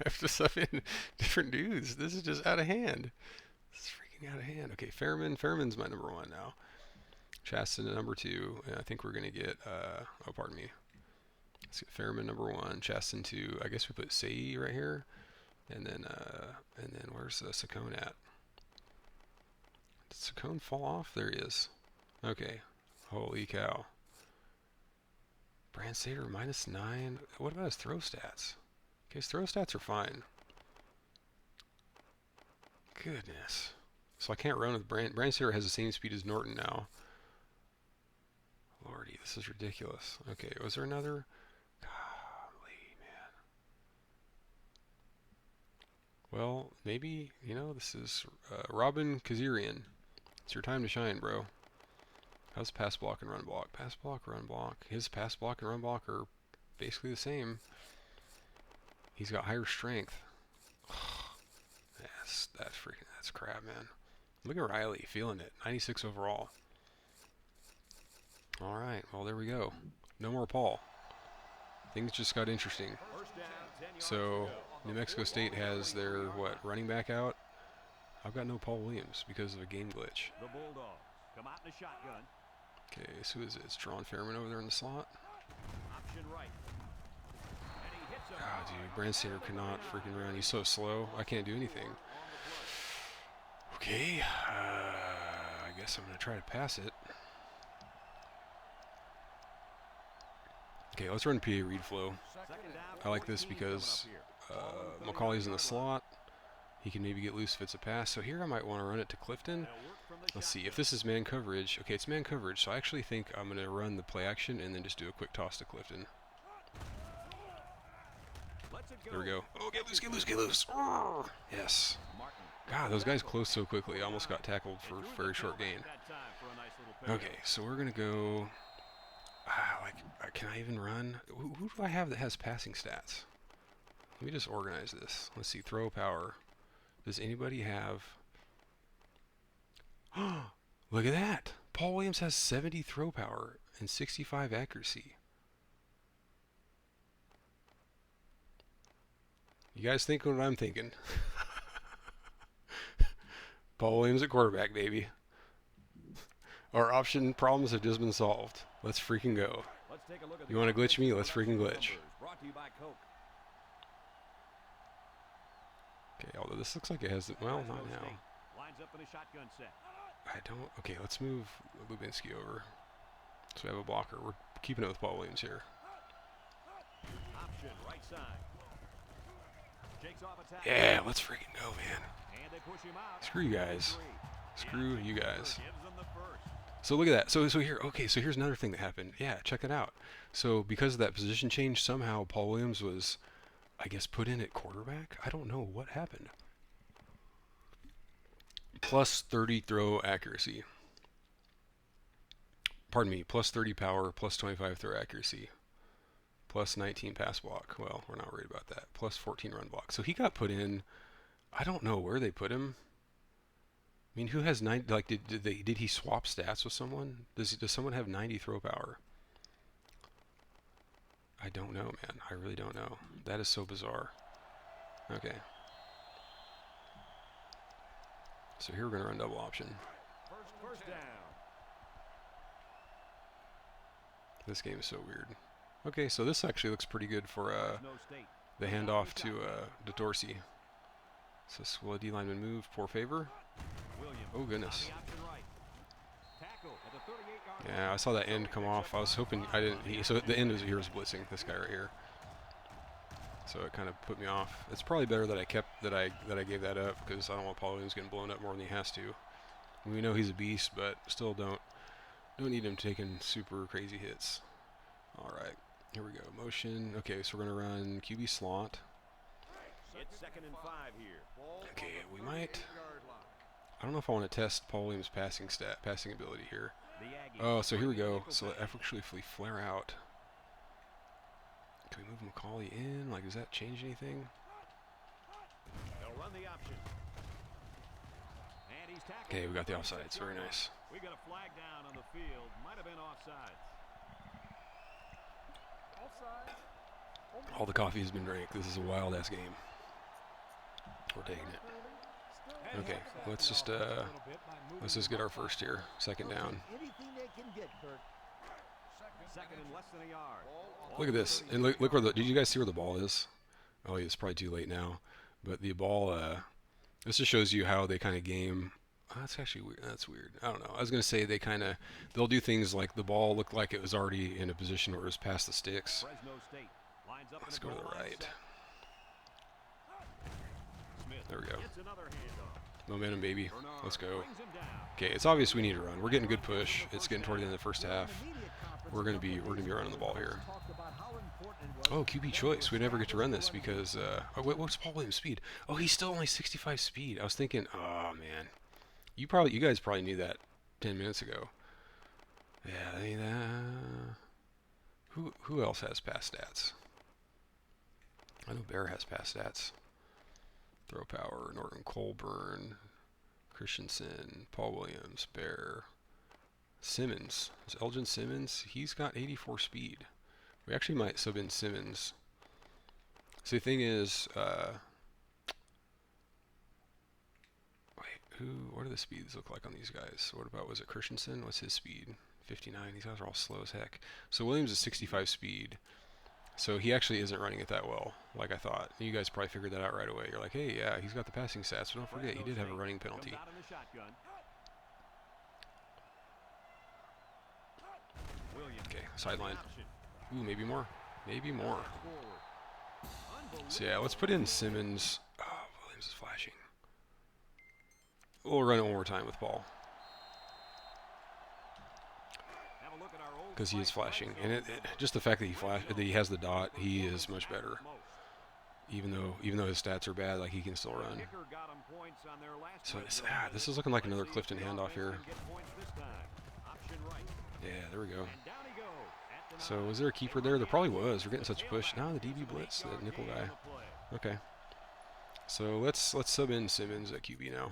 have to sub in different dudes. This is just out of hand. This is freaking out of hand. Okay, Fairman's my number one now. Chaston at number 2, and I think we're going to get, oh, pardon me. Let's get Fairman number 1, Chaston 2. I guess we put Sei right here, and then where's Saccone at? Did Saccone fall off? There he is. Okay. Holy cow. Brand Sater -9. What about his throw stats? Okay, his throw stats are fine. Goodness. So I can't run with Brand Sater has the same speed as Norton now. Lordy, this is ridiculous. Okay, was there another? Golly, man. Well, maybe, you know, this is Robin Kazarian. It's your time to shine, bro. How's pass block and run block? Pass block, run block. His pass block and run block are basically the same. He's got higher strength. That's crap, man. Look at Riley feeling it. 96 overall. All right, well, there we go. No more Paul. Things just got interesting. So New Mexico State has their, what, running back out? I've got no Paul Williams because of a game glitch. The Bulldogs come out in the shotgun. Okay, so who is it? It's Drawn Fairman over there in the slot. Option right. And he hits him. God, dude, Brand Sater cannot freaking run. He's so slow. I can't do anything. Okay, I guess I'm going to try to pass it. Okay, let's run PA read flow. I like this because McCauley's in the slot. He can maybe get loose if it's a pass. So here I might want to run it to Clifton. Let's see, if this is man coverage. Okay, it's man coverage, so I actually think I'm going to run the play action and then just do a quick toss to Clifton. There we go. Oh, get loose, get loose, get loose. Oh, yes. God, those guys close so quickly. I almost got tackled for a very short gain. Okay, so we're going to go... can I even run? Who do I have that has passing stats? Let me just organize this. Let's see, throw power. Does anybody have... Look at that! Paul Williams has 70 throw power and 65 accuracy. You guys think what I'm thinking. Paul Williams at quarterback, baby. Our option problems have just been solved. Let's freaking go. You want to glitch me? Let's freaking glitch. Okay, although this looks like it has... Well, not now. I don't... Okay, let's move Lubinsky over. So we have a blocker. We're keeping it with Paul Williams here. Yeah, let's freaking go, man. Screw you guys. Screw you guys. So look at that. So here, okay, so here's another thing that happened. Yeah, check it out. So because of that position change, somehow Paul Williams was, I guess, put in at quarterback. I don't know what happened. Plus 30 throw accuracy. Pardon me, plus 30 power, plus 25 throw accuracy. Plus 19 pass block. Well, we're not worried about that. Plus 14 run block. So he got put in, I don't know where they put him. I mean, who has 90? Like, did he swap stats with someone? Does someone have 90 throw power? I don't know, man. I really don't know. That is so bizarre. Okay. So here we're gonna run double option. First down. This game is so weird. Okay, so this actually looks pretty good for the handoff to Dorsey. So will a D lineman move? Poor favor. Oh goodness. Yeah, I saw that end come off. I was hoping I didn't. So the end was here was blitzing this guy right here. So it kind of put me off. It's probably better that I gave that up because I don't want Paul Williams getting blown up more than he has to. We know he's a beast, but still don't need him taking super crazy hits. All right, here we go. Motion. Okay, so we're gonna run QB slot. It's 2nd and 5 here. Okay, we might. I don't know if I want to test Paul Williams' passing ability here. Oh, so here we go. So actually, if we flare out, can we move McCauley in? Like, does that change anything? They'll run the option. And he's tackled. Okay, we got the offsides. Very nice. We got a flag down on the field. Might have been offsides. All the coffee has been drank. This is a wild ass game. We're taking it. Okay, let's just get our first here. Second down. Anything they can get, Bert. Second and less than a yard. Look at this. And look where did you guys see where the ball is? Oh, it's probably too late now. But the ball, this just shows you how they kind of game. Oh, that's actually weird. That's weird. I don't know. I was going to say they'll do things like the ball looked like it was already in a position where it was past the sticks. Fresno State lines up. Let's go to the right. Smith There we go. gets another handoff. Momentum, baby. Let's go. Brings him down. Okay, it's obvious we need to run. We're getting good push. It's getting toward the end of the first half. We're gonna be running the ball here. Oh, QB choice. We never get to run this because oh wait, what's Paul Williams' speed? Oh, he's still only 65 speed. I was thinking, oh man, you guys probably knew that 10 minutes ago. Yeah, who else has pass stats? I know Bear has pass stats. Throw power, Norton Colburn, Christensen, Paul Williams, Bear, Simmons. Is Elgin Simmons? He's got 84 speed. We actually might sub in Simmons. So the thing is, what do the speeds look like on these guys? What about, was it Christensen? What's his speed? 59. These guys are all slow as heck. So Williams is 65 speed. So he actually isn't running it that well, like I thought. You guys probably figured that out right away. You're like, hey, yeah, he's got the passing stats, but don't forget, he did have a running penalty. Okay, sideline. Ooh, maybe more. Maybe more. So yeah, let's put in Simmons. Oh, Williams is flashing. We'll run it one more time with Paul. Because he is flashing, and just the fact that he has the dot, he is much better. Even though his stats are bad, like he can still run. So this is looking like another Clifton handoff here. Yeah, there we go. So was there a keeper there? There probably was. We're getting such a push. Now the DB blitz, the nickel guy. Okay. So let's sub in Simmons at QB now.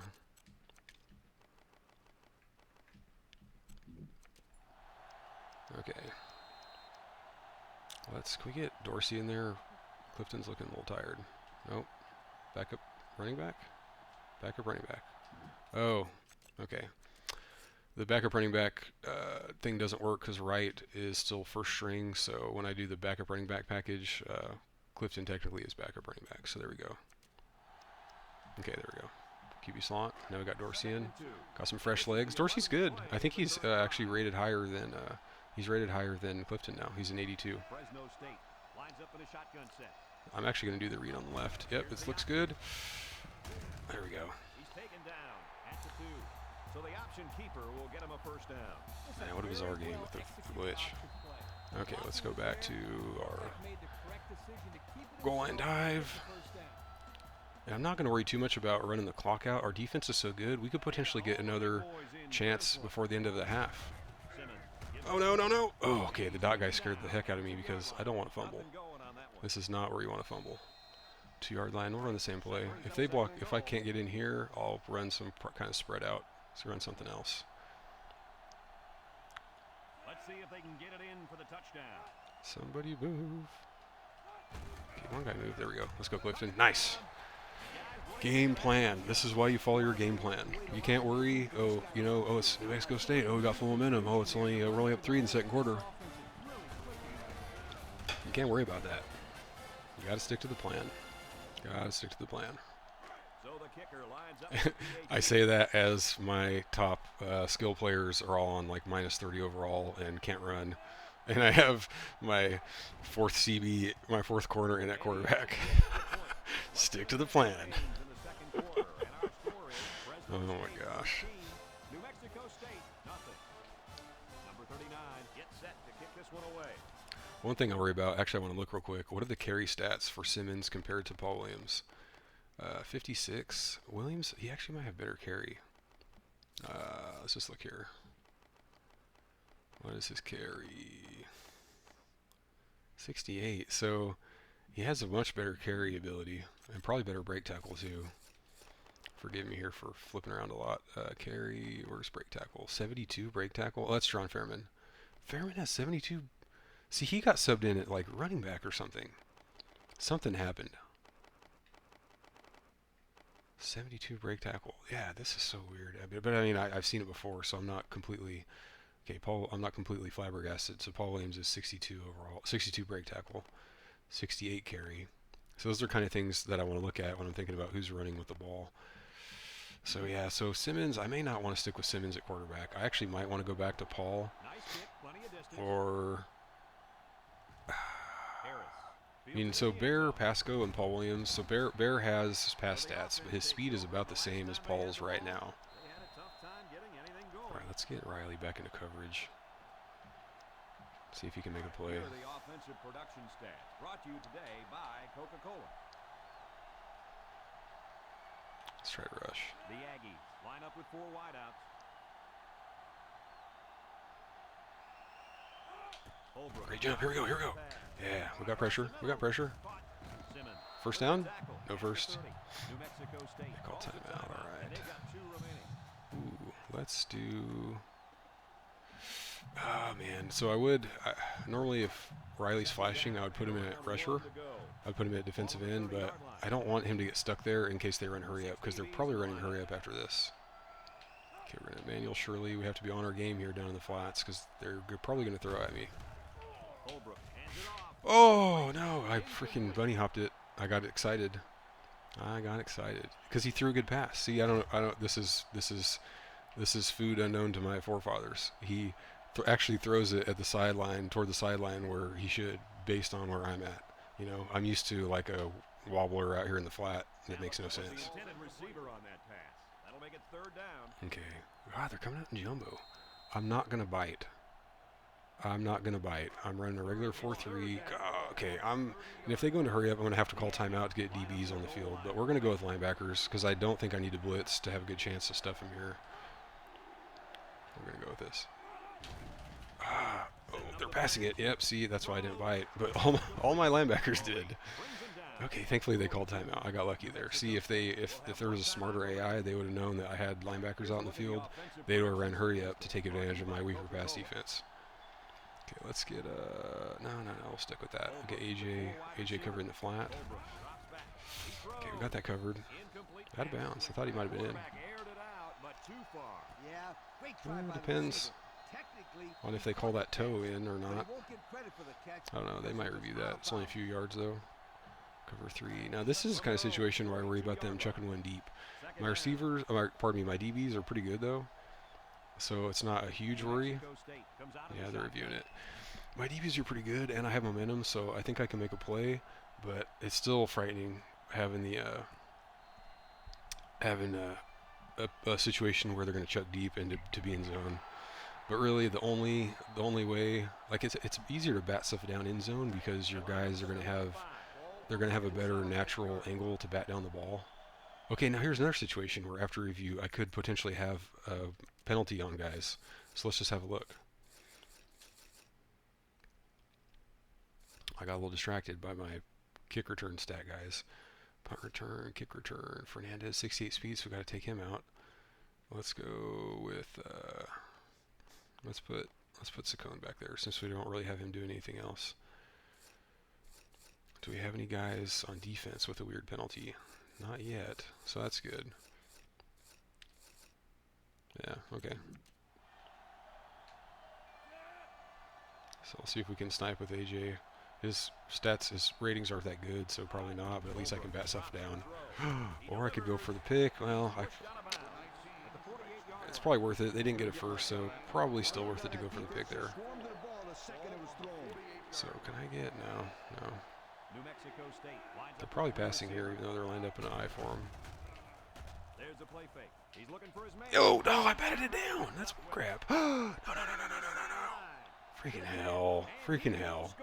Okay. Can we get Dorsey in there? Clifton's looking a little tired. Nope. Backup running back? Backup running back. Oh, okay. The backup running back thing doesn't work because Wright is still first string, so when I do the backup running back package, Clifton technically is backup running back, so there we go. Okay, there we go. QB slot. Now we got Dorsey in. Got some fresh legs. Dorsey's good. I think he's actually rated higher than... he's rated higher than Clifton now. He's an 82. I'm actually going to do the read on the left. Yep, this looks good. There we go. So the option keeper will get him a first down. Man, what was our game with the glitch? Okay, let's go back to our goal line dive. And I'm not going to worry too much about running the clock out. Our defense is so good, we could potentially get another chance before the end of the half. Oh, no, no, no. Oh, okay, the dot guy scared the heck out of me because I don't want to fumble. This is not where you want to fumble. 2-yard line, we'll run the same play. If they block, if I can't get in here, I'll run some kind of spread out. Let's run something else. Let's see if they can get it in for the touchdown. Somebody move. Okay, one guy moved. There we go. Let's go, Clifton. Nice. Game plan. This is why you follow your game plan. You can't worry. Oh, it's New Mexico State. Oh, we got full momentum. Oh, it's only we're only up 3 in the second quarter. You can't worry about that. You got to stick to the plan. Got to stick to the plan. I say that as my top skill players are all on like minus 30 overall and can't run, and I have my fourth CB, my fourth corner in at quarterback. Stick to the plan. Oh my gosh. New Mexico State, nothing. Number 39 gets set to kick this one away. One thing I worry about, actually I want to look real quick, what are the carry stats for Simmons compared to Paul Williams? 56. Williams, he actually might have better carry. Let's just look here. What is his carry? 68. So he has a much better carry ability and probably better break tackle too. Forgive me here for flipping around a lot. Carry, where's break tackle? 72 break tackle. Oh, that's John Fairman. Fairman has 72. See, he got subbed in at like running back or something. Something happened. 72 break tackle. Yeah, this is so weird. But I mean, I've seen it before, so I'm not completely... Okay, I'm not completely flabbergasted. So Paul Williams is 62 overall, 62 break tackle, 68 carry. So those are kind of things that I want to look at when I'm thinking about who's running with the ball. So yeah, so Simmons, I may not want to stick with Simmons at quarterback. I actually might want to go back to Paul or... I mean, so Bear, Pasco, and Paul Williams. So Bear has pass stats, but his speed is about the same as Paul's right now. All right, let's get Riley back into coverage. See if he can make a play. Here are the offensive production stats brought to you today by Coca-Cola. Let's try to rush. The Aggies line up with 4 wideouts. Great jump. Here we go. Here we go. Yeah, we got pressure. We got pressure. First down? No first. They call timeout. All right. Ooh, let's do... Oh, man. So I would... normally, if Riley's flashing, I would put him in at rusher. I'd put him at defensive end, but I don't want him to get stuck there in case they run hurry up, because they're probably running hurry up after this. Okay, we're going to Manuel Shirley. We have to be on our game here down in the flats, because they're probably going to throw at me. Oh, no. I freaking bunny hopped it. I got excited. Because he threw a good pass. See, I don't, this is food unknown to my forefathers. He actually throws it at the sideline, toward the sideline where he should, based on where I'm at. You know, I'm used to like a wobbler out here in the flat, and it makes no sense. Okay. God, they're coming out in jumbo. I'm not going to bite. I'm running a regular 4-3. Okay, and if they go into hurry up, I'm going to have to call timeout to get DBs on the field. But we're going to go with linebackers because I don't think I need to blitz to have a good chance to stuff him here. We're going to go with this. Oh, they're passing it. Yep, see, that's why I didn't bite. But all my linebackers did. Okay, thankfully they called timeout. I got lucky there. See, if there was a smarter AI, they would have known that I had linebackers out in the field. They would have run hurry up to take advantage of my weaker pass defense. Okay, let's get no, we'll stick with that. We'll get AJ covering the flat. Okay, we got that covered. Out of bounds. I thought he might have been in. Depends on if they call that toe in or not. I don't know. They might review that. It's only a few yards though. Cover 3. Now this is the kind of situation where I worry about them chucking one deep. My receivers, pardon me, my DBs are pretty good though. So it's not a huge worry. Yeah, they're reviewing it. My DBs are pretty good, and I have momentum, so I think I can make a play. But it's still frightening having a situation where they're going to chuck deep and to be in zone. But really, the only way, like it's easier to bat stuff down in zone because your guys are going to have a better natural angle to bat down the ball. Okay, now here's another situation where after review, I could potentially have a penalty on guys. So let's just have a look. I got a little distracted by my kick return stat, guys. Punt return, kick return. Fernandez, 68 speed, so we got to take him out. Let's go with let's put Saccone back there since we don't really have him doing anything else. Do we have any guys on defense with a weird penalty? Not yet, so that's good. Yeah, okay. So we'll see if we can snipe with AJ. His stats, his ratings aren't that good, so probably not, but at least I can bat stuff down. Or I could go for the pick. Well, it's probably worth it. They didn't get it first, so probably still worth it to go for the pick there. So can I get... No. They're probably passing here, even though they're lined up in an eye for him. Yo, no, I batted it down. That's crap. No. Freaking hell.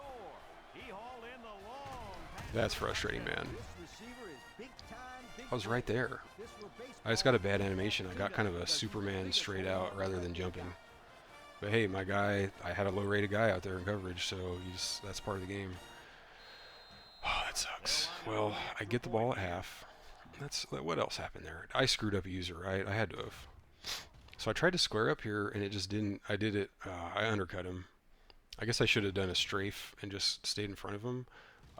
That's frustrating, man. I was right there. I just got a bad animation. I got kind of a Superman straight out rather than jumping. But hey, my guy, I had a low-rated guy out there in coverage, so that's part of the game. Oh, that sucks. Well, I get the ball at half. What else happened there? I screwed up a user, right? I had to have. So I tried to square up here, and it just didn't. I undercut him. I guess I should have done a strafe and just stayed in front of him.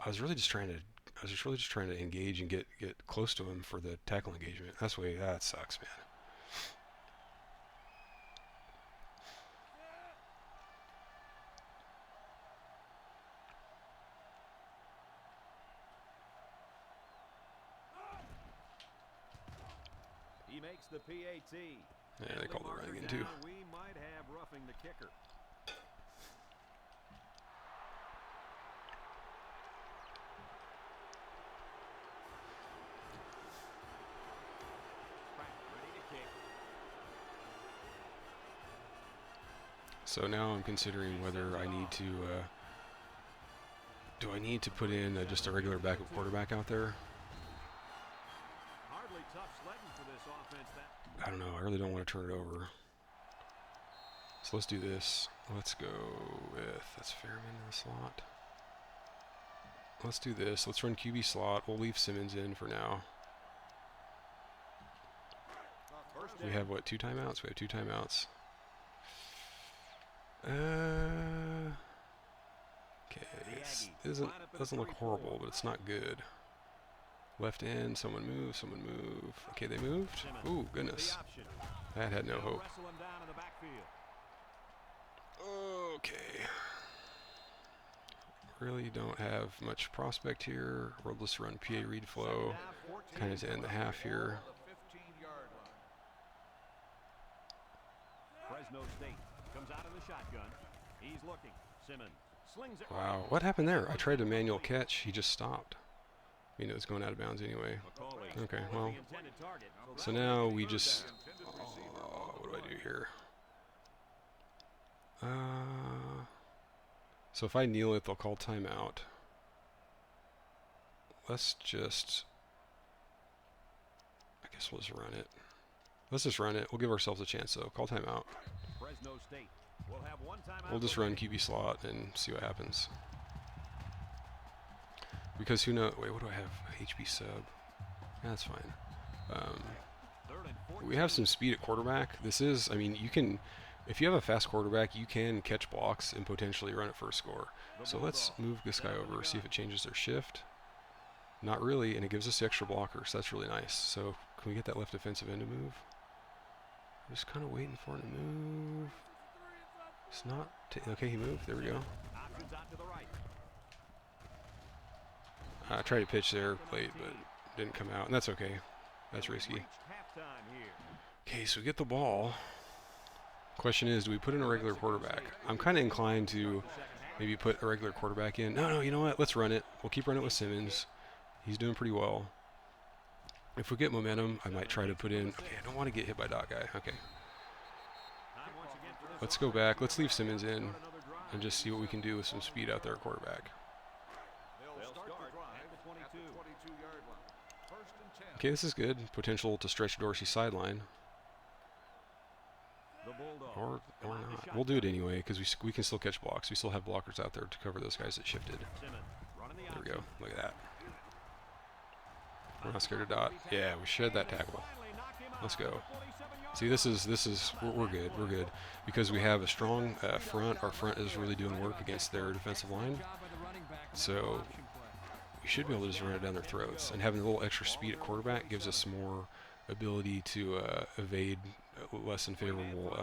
I was really just trying to was just really just trying to engage and get close to him for the tackle engagement. That's the way. That sucks, man. He makes the PAT. Yeah, they called it right again too. We might have roughing the kicker. So now I'm considering whether I need to, do I need to put in just a regular backup quarterback out there? Hardly tough sledding for this offense. I don't know. I really don't want to turn it over. So let's do this. Let's go with, that's Fairman in the slot. Let's do this. Let's run QB slot. We'll leave Simmons in for now. We have, what, 2 timeouts? We have 2 timeouts. Okay, it doesn't look horrible, but it's not good. Left end, someone move, someone move. Okay, they moved. Ooh, goodness. That had no hope. Okay. Really don't have much prospect here. We'll just run PA read flow, kind of to end the half here. Fresno State comes out of the shotgun. He's looking. Simmons slings it. Wow, what happened there? I tried a manual catch. He just stopped. I mean, it was going out of bounds anyway. Okay, well. So now we just. What do I do here? So if I kneel it, they'll call timeout. Let's just. I guess we'll just run it. Let's just run it. We'll give ourselves a chance, though. Call timeout. Fresno State will have one timeout. We'll just run QB slot and see what happens. Because who knows? Wait, what do I have? HB sub. Yeah, that's fine. We have some speed at quarterback. This is, I mean, you can, if you have a fast quarterback, you can catch blocks and potentially run it for a score. So let's move this guy over, see if it changes their shift. Not really, and it gives us the extra blocker, so that's really nice. So can we get that left defensive end to move? I'm just kind of waiting for him to move. It's not, okay, he moved, there we go. I tried to pitch there late, but didn't come out, and that's okay. That's risky. Okay, so we get the ball. Question is, do we put in a regular quarterback? I'm kind of inclined to maybe put a regular quarterback in. No, you know what? Let's run it. We'll keep running it with Simmons. He's doing pretty well. If we get momentum, I might try to put in. Okay, I don't want to get hit by dot guy. Okay. Let's go back. Let's leave Simmons in and just see what we can do with some speed out there at quarterback. Okay, this is good. Potential to stretch Dorsey's sideline. Or not. We'll do it anyway because we can still catch blocks. We still have blockers out there to cover those guys that shifted. There we go. Look at that. We're not scared of dot. Yeah, we shed that tackle. Let's go. See, this is we're good. We're good because we have a strong front. Our front is really doing work against their defensive line. So we should be able to just run it down their throats. And having a little extra speed at quarterback gives us more ability to evade less than favorable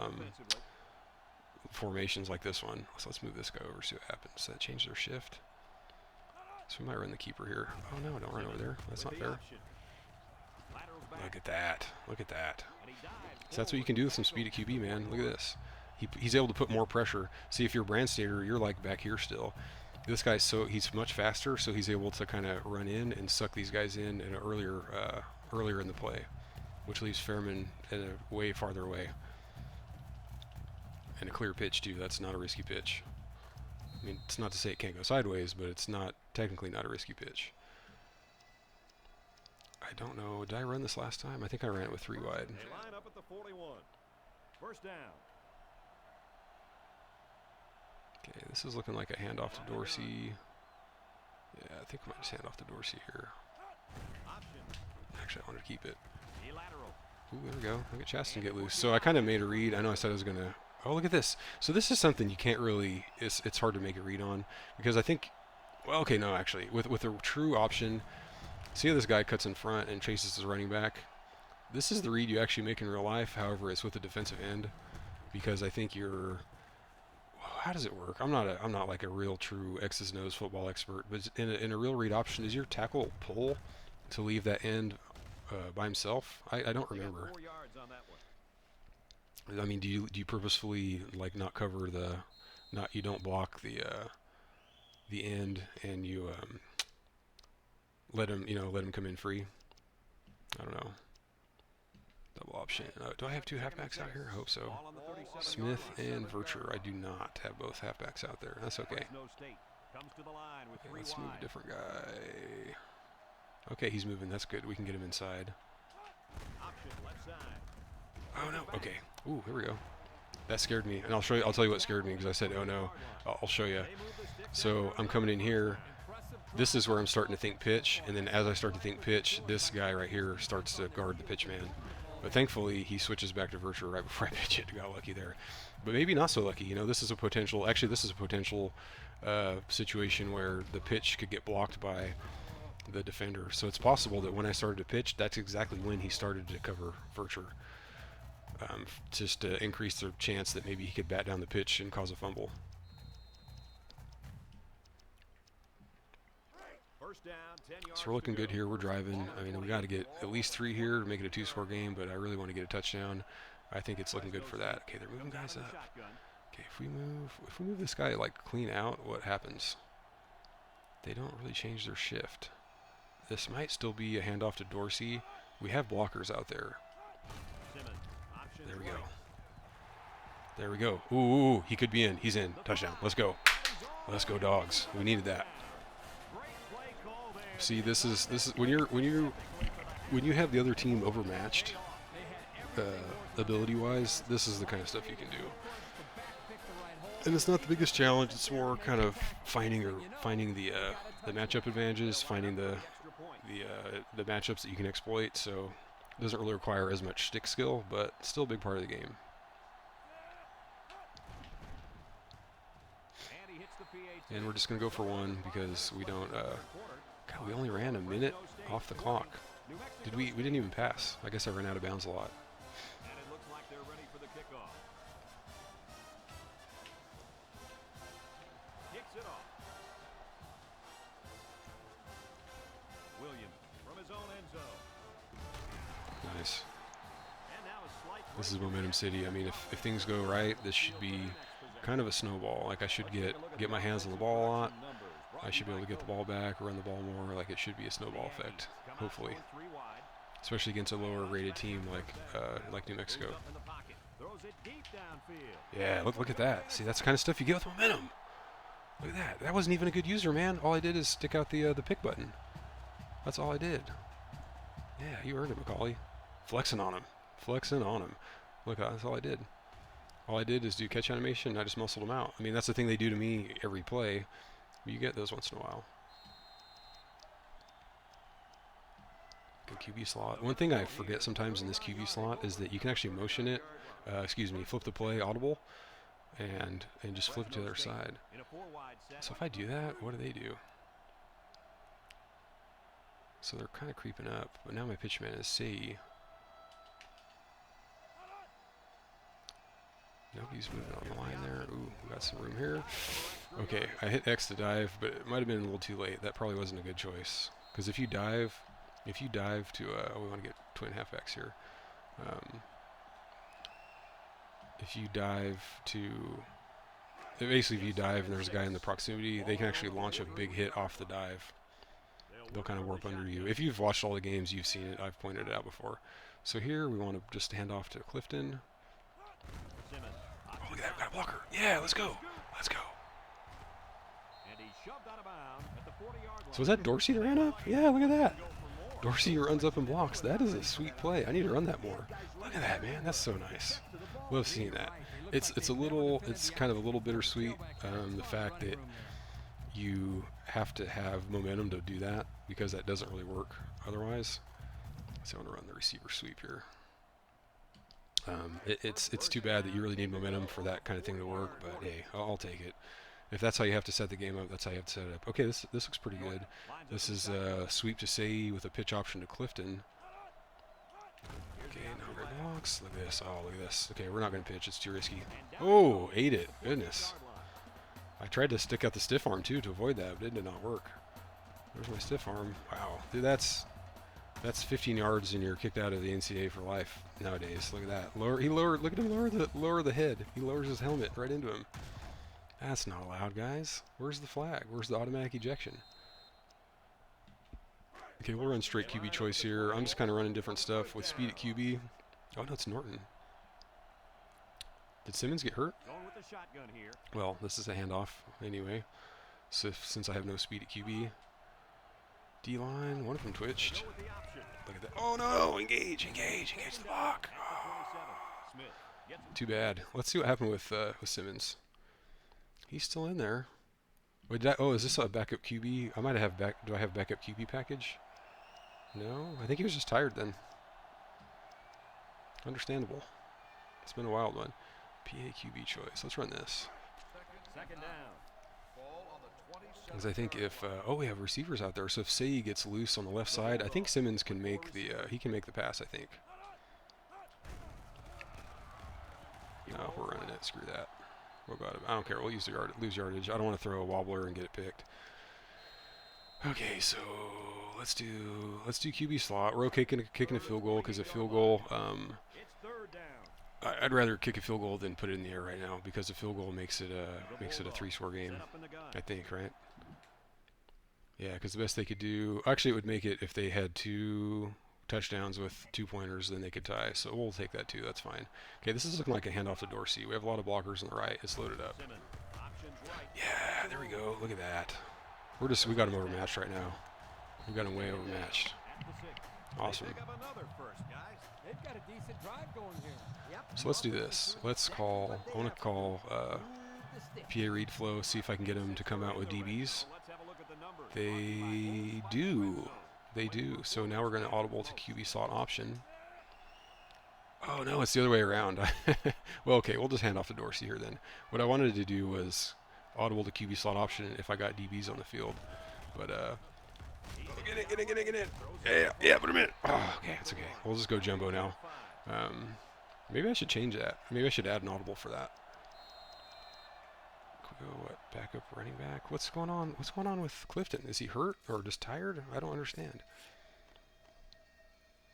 formations like this one. So let's move this guy over, see what happens. Does that change their shift? So we might run the keeper here. Oh no, don't run over there. That's not fair. Look at that. Look at that. So that's what you can do with some speed at QB, man. Look at this. He's able to put more pressure. See, if you're Brandstater, you're like back here still. This guy's he's much faster, so he's able to kind of run in and suck these guys in earlier in the play, which leaves Fairman way farther away. And a clear pitch too. That's not a risky pitch. I mean, it's not to say it can't go sideways, but it's not technically not a risky pitch. I don't know. Did I run this last time? I think I ran it with 3 wide. They line up at the 41. First down. Okay, this is looking like a handoff to Dorsey. Yeah, I think I might just hand off to Dorsey here. Actually, I wanted to keep it. Ooh, there we go. Look at Chaston get loose. So I kind of made a read. I know I said I was going to... Oh, look at this. So this is something you can't really... It's hard to make a read on because I think Well, okay, no, actually, with a true option, see how this guy cuts in front and chases his running back. This is the read you actually make in real life. However, it's with a defensive end, because I think you're. How does it work? I'm not like a real true X's and O's football expert, but in a real read option, is your tackle pull to leave that end by himself? I don't remember. 4 yards on that one. I mean, do you purposefully like not cover you don't block the end and you let him come in free? I don't know. Double option. Do I have two halfbacks out here? I hope so. Ball on the 37-yard Smith line. and Vercher. I do not have both halfbacks out there. That's okay. Fresno State comes to the line with Okay, 3 let's move wide. a different guy. Okay, he's moving. That's good. We can get him inside. Option left side. Oh no. Okay. Ooh, here we go. That scared me, and I'll show you. I'll tell you what scared me because I said, "Oh no." I'll show you. So I'm coming in here. This is where I'm starting to think pitch, and then as I start to think pitch, this guy right here starts to guard the pitch man. But thankfully, he switches back to Vercher right before I pitch it. Got lucky there. But maybe not so lucky. You know, this is a potential. Actually, this is a potential situation where the pitch could get blocked by the defender. So it's possible that when I started to pitch, that's exactly when he started to cover Vercher. Just to increase the chance that maybe he could bat down the pitch and cause a fumble. First down, 10 yards So we're looking to go. good here. We're driving. I mean, we got to get at least 3 here to make it a 2-score game, but I really want to get a touchdown. I think it's looking good for that. Okay, they're moving guys up. Okay, if we move this guy like clean out, what happens? They don't really change their shift. This might still be a handoff to Dorsey. We have blockers out there. Simmons, option There we go. right. There we go. Ooh, he could be in. He's in. Touchdown. Let's go. Let's go, dogs. We needed that. Great play call there. See, this is when you have the other team overmatched ability-wise. This is the kind of stuff you can do. And it's not the biggest challenge. It's more kind of finding the matchup advantages, finding the matchups that you can exploit. So it doesn't really require as much stick skill, but still a big part of the game. And he hits the PAT. And we're just gonna go for one because we don't. God, we only ran a minute off the clock. New Mexico Did we? We didn't even pass. I guess I ran out of bounds a lot. And it looks like they're ready for the kickoff. Kicks it off. Williams from his own end zone. Nice. And now a slight This is Momentum City. I mean, if things go right, this should be kind of a snowball. Like I should get my hands on the ball a lot. I should be able to get the ball back, run the ball more. Like it should be a snowball effect, hopefully. Especially against a lower rated team like New Mexico. Yeah, look at that. See, that's the kind of stuff you get with momentum. Look at that. That wasn't even a good user, man. All I did is stick out the pick button. That's all I did. Yeah, you earned it, Macaulay. Flexing on him. Flexing on him. Look, that's all I did. All I did is do catch animation. I just muscled him out. I mean, that's the thing they do to me every play. You get those once in a while. Good QB slot. One thing I forget sometimes in this QB slot is that you can actually motion it. Flip the play audible, and just flip it to the other side. So if I do that, what do they do? So they're kind of creeping up, but now my pitch man is C. Nobody's moving on the line there. Ooh, we got some room here. Okay, I hit X to dive, but it might have been a little too late. That probably wasn't a good choice. Because if you dive to, we want to get twin halfbacks here. If you dive and there's a guy in the proximity, they can actually launch a big hit off the dive. They'll kind of warp under you. If you've watched all the games, you've seen it. I've pointed it out before. So here we want to just hand off to Clifton. Oh, look at that. We got a blocker. Yeah, let's go. Let's go. So was that Dorsey that ran up? Yeah, look at that. Dorsey runs up and blocks. That is a sweet play. I need to run that more. Look at that, man. That's so nice. Love seeing that. It's kind of a little bittersweet. The fact that you have to have momentum to do that because that doesn't really work otherwise. So I'm going to run the receiver sweep here. It's too bad that you really need momentum for that kind of thing to work, but hey, I'll take it. If that's how you have to set the game up, that's how you have to set it up. Okay, this looks pretty good. This is sweep to Say with a pitch option to Clifton. Okay, now great blocks. Look at this. Oh, look at this. Okay, we're not going to pitch. It's too risky. Oh, ate it. Goodness. I tried to stick out the stiff arm, too, to avoid that, but it did not work. There's my stiff arm. Wow. Dude, that's 15 yards and you're kicked out of the NCAA for life nowadays. Look at that. Look at him lower the head. He lowers his helmet right into him. That's not allowed, guys. Where's the flag? Where's the automatic ejection? Okay, we'll run straight QB choice here. I'm just kind of running different stuff with speed at QB. Oh, no, it's Norton. Did Simmons get hurt? Well, this is a handoff anyway. So since I have no speed at QB. D-line, one of them twitched. Look at that. Oh, no, engage the block. Oh. Too bad. Let's see what happened with Simmons. He's still in there. Wait, is this a backup QB? I might have do I have backup QB package? No, I think he was just tired then. Understandable. It's been a wild one. PA QB choice. Let's run this. Second down. Because I think if we have receivers out there, so if Say gets loose on the left side, I think Simmons can make the pass. I think. No, we're running it. Screw that. What about it? I don't care. We'll lose yardage. I don't want to throw a wobbler and get it picked. Okay, so let's do QB slot. We're okay kicking a field goal because a field goal. I'd rather kick a field goal than put it in the air right now because a field goal makes it a 3-score game. I think, right? Yeah, because the best they could do. Actually, it would make it if they had 2 touchdowns with 2-pointers, then they could tie. So we'll take that too. That's fine. Okay, this is looking like a handoff to Dorsey. We have a lot of blockers on the right. It's loaded up. Yeah, there we go. Look at that. We got him overmatched right now. We got him way overmatched. Awesome. They've got a decent drive going here. Yep. So let's do this. I want to call PA read flow, see if I can get him to come out with DBs. They do. So now we're going to audible to QB slot option. Oh, no, it's the other way around. Well, okay, we'll just hand off to Dorsey here then. What I wanted to do was audible to QB slot option if I got DBs on the field. But, get in. Yeah, put him in. Oh, okay, it's okay. We'll just go jumbo now. Maybe I should change that. Maybe I should add an audible for that. What? Backup running back? What's going on? What's going on with Clifton? Is he hurt or just tired? I don't understand.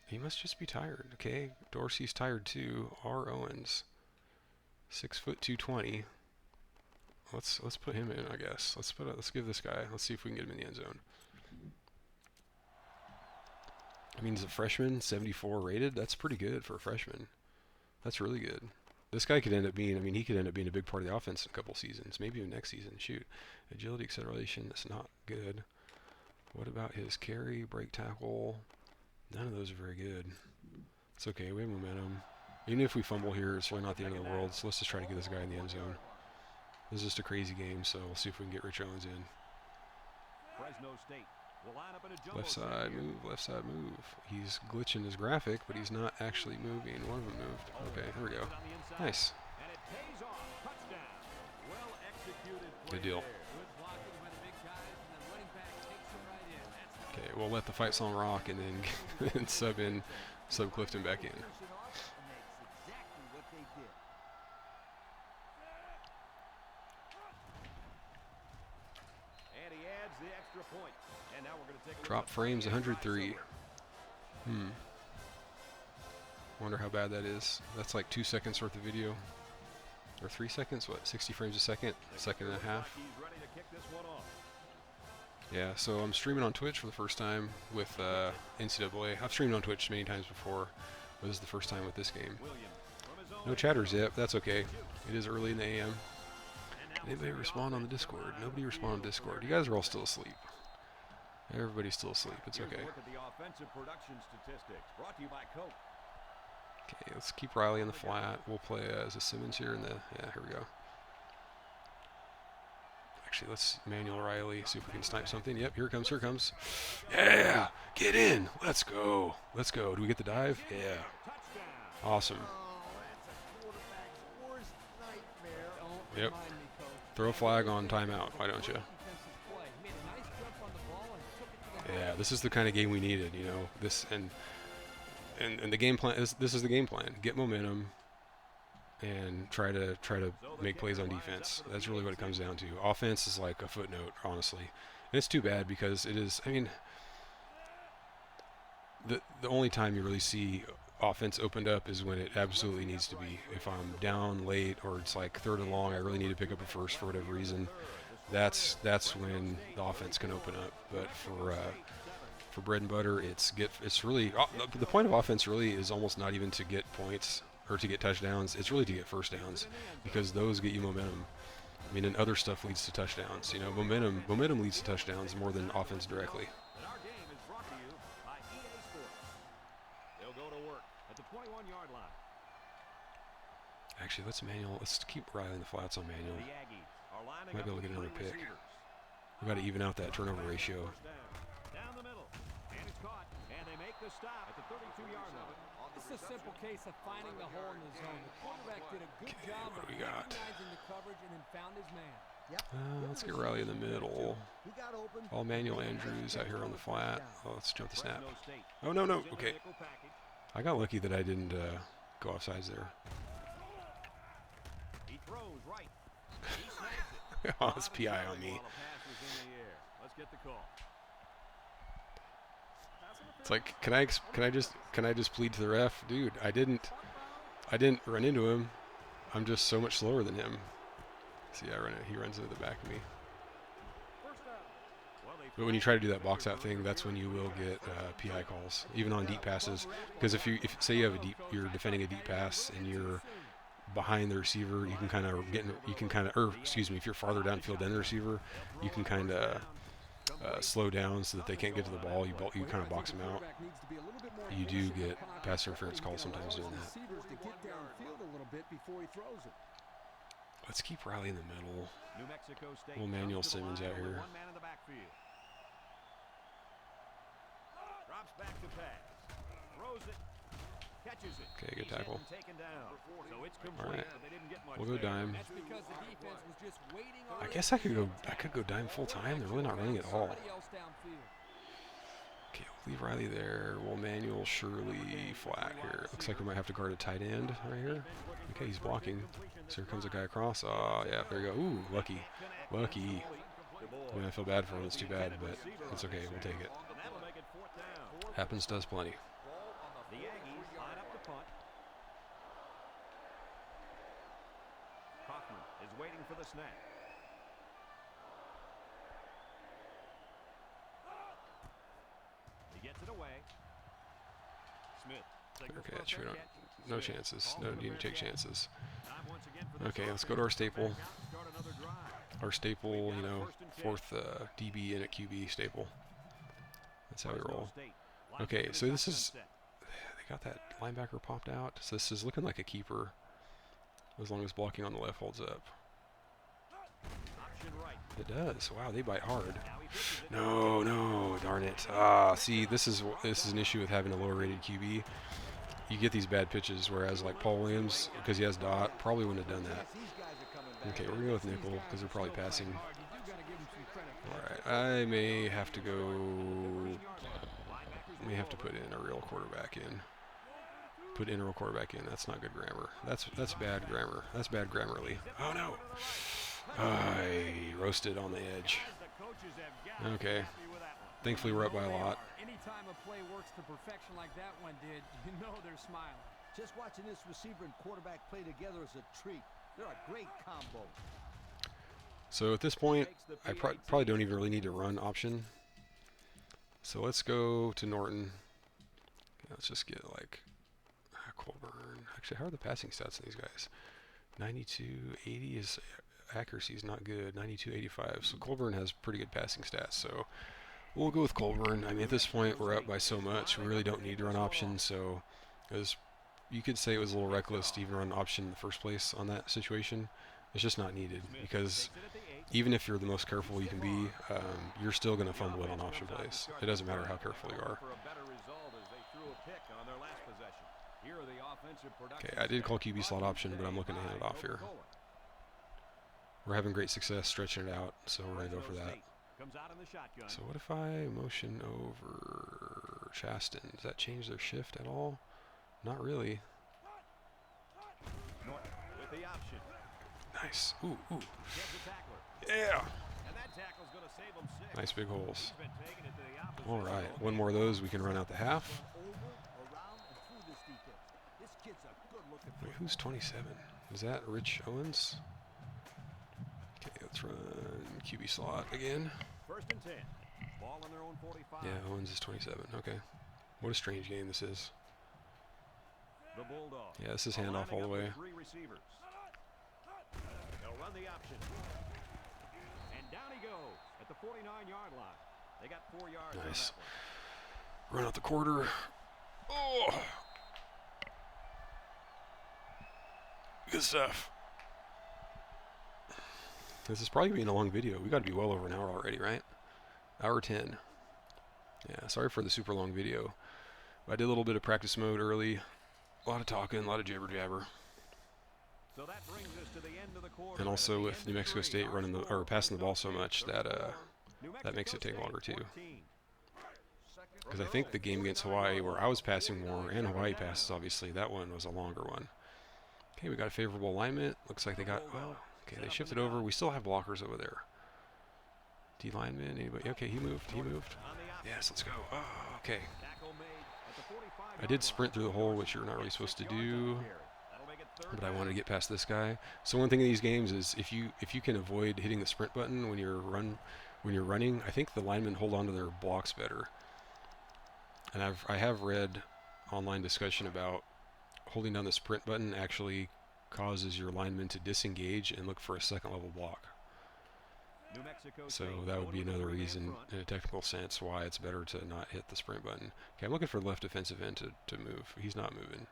He must just be tired. Okay, Dorsey's tired too. R. Owens, 6 foot 220. Let's put him in, I guess. Let's give this guy. Let's see if we can get him in the end zone. I mean, he's a freshman, 74 rated. That's pretty good for a freshman. That's really good. This guy could end up being, he could end up being a big part of the offense in a couple seasons, maybe even next season. Shoot. Agility, acceleration, that's not good. What about his carry, break tackle? None of those are very good. It's okay, we have momentum. Even if we fumble here, it's really not the end of the world, so let's just try to get this guy in the end zone. This is just a crazy game, so we'll see if we can get Rich Owens in. Fresno State. Left side move. He's glitching his graphic, but he's not actually moving. One of them moved. Okay, here we go. Nice. Good deal. Okay, we'll let the fight song rock and then sub Clifton back in. Drop frames 103. Wonder how bad that is. That's like 2 seconds worth of video. Or 3 seconds? What? 60 frames a second? Second and a half? Yeah, so I'm streaming on Twitch for the first time with NCAA. I've streamed on Twitch many times before, but this is the first time with this game. No chatters yet, but that's okay. It is early in the AM. Anybody respond on the Discord? Nobody respond on Discord. You guys are all still asleep. Everybody's still asleep. It's okay. Okay, let's keep Riley in the flat. We'll play as a Simmons here in the... Yeah, here we go. Actually, let's manual Riley, see if we can snipe something. Yep, here it comes, here it comes. Yeah! Get in! Let's go. Let's go. Do we get the dive? Yeah. Awesome. Yep. Throw a flag on timeout. Why don't you? Yeah, this is the kind of game we needed. You know, this and the game plan. This is the game plan. Get momentum and try to make plays on defense. That's really what it comes down to. Offense is like a footnote, honestly. And it's too bad because it is. I mean, the only time you really see offense opened up is when it absolutely needs to be. If I'm down late or it's like 3rd and long, I really need to pick up a first for whatever reason. That's when the offense can open up. But for bread and butter, it's really the point of offense really is almost not even to get points or to get touchdowns. It's really to get first downs because those get you momentum. I mean, and other stuff leads to touchdowns. You know, momentum leads to touchdowns more than offense directly. Actually, let's keep Riley in the flats on manual. Might be able to get another pick. We've got to even out that turnover ratio. Down the middle, and it's caught, and they make the stop at the 32-yard line. This is a simple case of finding the hole in the zone. The quarterback did a good job of recognizing the coverage and then found his man. Let's get Riley in the middle. All Manuel Andrews out here on the flat. Oh, let's jump the snap. Oh, no. Okay. I got lucky that I didn't go offsides there. He throws right. Oh, it's PI on me. Let's get the call. It's like, can I just plead to the ref, dude? I didn't run into him. I'm just so much slower than him. See, he runs into the back of me. But when you try to do that box out thing, that's when you will get PI calls, even on deep passes. Because if say you have you're defending a deep pass and you're behind the receiver, you can kind of if you're farther downfield than the receiver, you can kind of slow down so that they can't get to the ball. You kind of box them out. You do get pass interference calls sometimes doing that. Let's keep Riley in the middle. Little Manuel Simmons out here. Drops back to pass. Throws it. Catches it. Okay, good tackle. So it's complete, All right, but they didn't get much we'll go there. dime. I guess I could go dime full time. They're really not running at all. Okay, we'll leave Riley there. We'll Manuel Shirley flat here. Looks like we might have to guard a tight end right here. Okay, he's blocking. So here comes a guy across. Oh, yeah, there you go. Ooh, lucky. Lucky. I mean, I feel bad for him. It's too bad, but it's okay. We'll take it. Happens to us plenty. The Aggies line up the punt. Kaufman is waiting for the snap. He gets it away. Smith. Okay, sure. No chances. No need to take chances. Okay, let's go to our staple. Our staple, you know, fourth DB in at QB staple. That's how we roll. Okay, so this is, they got that linebacker popped out. So this is looking like a keeper, as long as blocking on the left holds up. It does. Wow, they bite hard. No, darn it. See, this is an issue with having a lower rated QB. You get these bad pitches, whereas like Paul Williams, because he has dot, probably wouldn't have done that. Okay, we're gonna go with nickel because they're probably passing. All right, I may have to put in a real quarterback in. Put in a real quarterback in. That's not good grammar. That's bad grammar. That's bad Grammarly. Oh no! I roasted on the edge. Okay. Thankfully, we're up by a lot. Anytime a play works to perfection like that one did, you know they're smiling. Just watching this receiver and quarterback play together is a treat. They're a great combo. So at this point, I probably don't even really need to run option. So let's go to Norton. Okay, let's just get like Colburn. Actually, how are the passing stats on these guys? 92-80 is accuracy is not good. 92-85. So Colburn has pretty good passing stats. So we'll go with Colburn. I mean, at this point, we're up by so much. We really don't need to run option. So you could say it was a little reckless to even run option in the first place on that situation. It's just not needed because even if you're the most careful you can be, you're still going to fumble it on option plays. It doesn't matter how careful you are. Okay, I did call QB slot option, but I'm looking to hand it off here. we're having great success stretching it out, so we're going to go for that. Comes out in the shotgun. So what if I motion over Chaston? Does that change their shift at all? Not really. Norton with the option. Nice. Ooh, ooh. Gets the tackler. Yeah. And that tackle's going to save him 6. Nice big holes. He's been taking it to the opposite. All right. One more of those. We can run out the half. Wait, who's 27? Is that Rich Owens? Okay, let's run QB slot again. 1st and 10. Ball on their own 45. Yeah, Owens is 27. Okay. What a strange game this is. The Bulldogs. Yeah, this is handoff all the way. 3 receivers. They'll run the option. And down he goes at the 49-yard line. They got 4 yards. Nice. On that one. Run out the quarter. Oh! Good stuff. This is probably being a long video. We got to be well over an hour already, right? Hour 10. Yeah, sorry for the super long video. I did a little bit of practice mode early. A lot of talking, a lot of jibber jabber. So that brings us to the end of the quarter. And also with New Mexico State running the or passing the ball so much that makes it take longer too. Because I think the game against Hawaii, where I was passing more, and Hawaii passes obviously, that one was a longer one. Okay, we got a favorable alignment. Looks like they got, well, okay, they shifted over. We still have blockers over there. D lineman, anybody? Okay, he moved. Yes, let's go. Oh, okay. I did sprint through the hole, which you're not really supposed to do, but I wanted to get past this guy. So one thing in these games is if you can avoid hitting the sprint button when you're running, I think the linemen hold on to their blocks better. And I have read online discussion about holding down the sprint button actually causes your lineman to disengage and look for a second level block. So that would be another reason in a technical sense why it's better to not hit the sprint button. Okay, I'm looking for the left defensive end to move. He's not moving.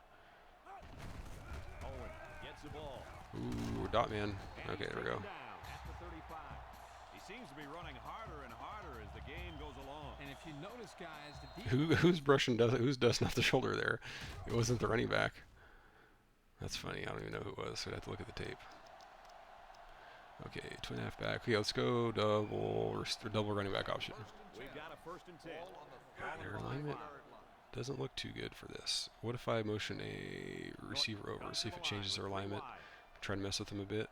Ooh, dot man. Okay, there we go. He seems to be running harder and harder as the game goes along. And if you notice, guys, the Who's dusting off the shoulder there? It wasn't the running back. That's funny. I don't even know who it was. So I'd have to look at the tape. Okay, twin halfback. Okay, let's go double running back option. We've got a 1st and 10. God, their alignment doesn't look too good for this. What if I motion a receiver over, see if it changes their alignment? Try to mess with them a bit.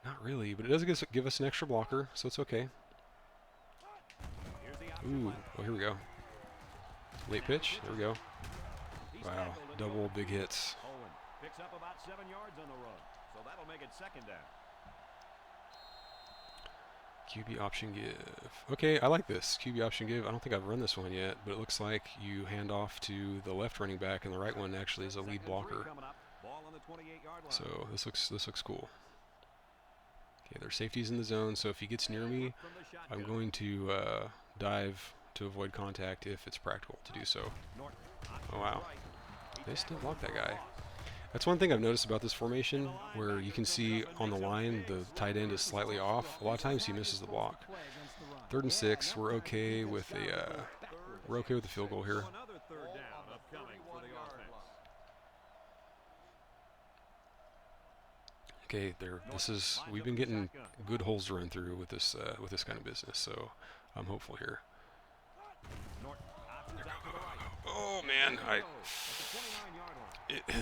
Not really, but it does give us an extra blocker, so it's okay. Ooh, oh, here we go. Late pitch. There we go. Wow, double big hits. Owen picks up about 7 yards on the run, so that'll make it 2nd down. QB option give. Okay, I like this. QB option give. I don't think I've run this one yet, but it looks like you hand off to the left running back, and the right one actually is a lead blocker. So this looks cool. Okay, their safety's in the zone, so if he gets near me, I'm going to dive to avoid contact if it's practical to do so. Oh wow, they still block that guy. That's one thing I've noticed about this formation, where you can see on the line the tight end is slightly off. A lot of times he misses the block. 3rd and 6. We're okay with the field goal here. Okay, we've been getting good holes to run through with this kind of business, so I'm hopeful here. Oh man,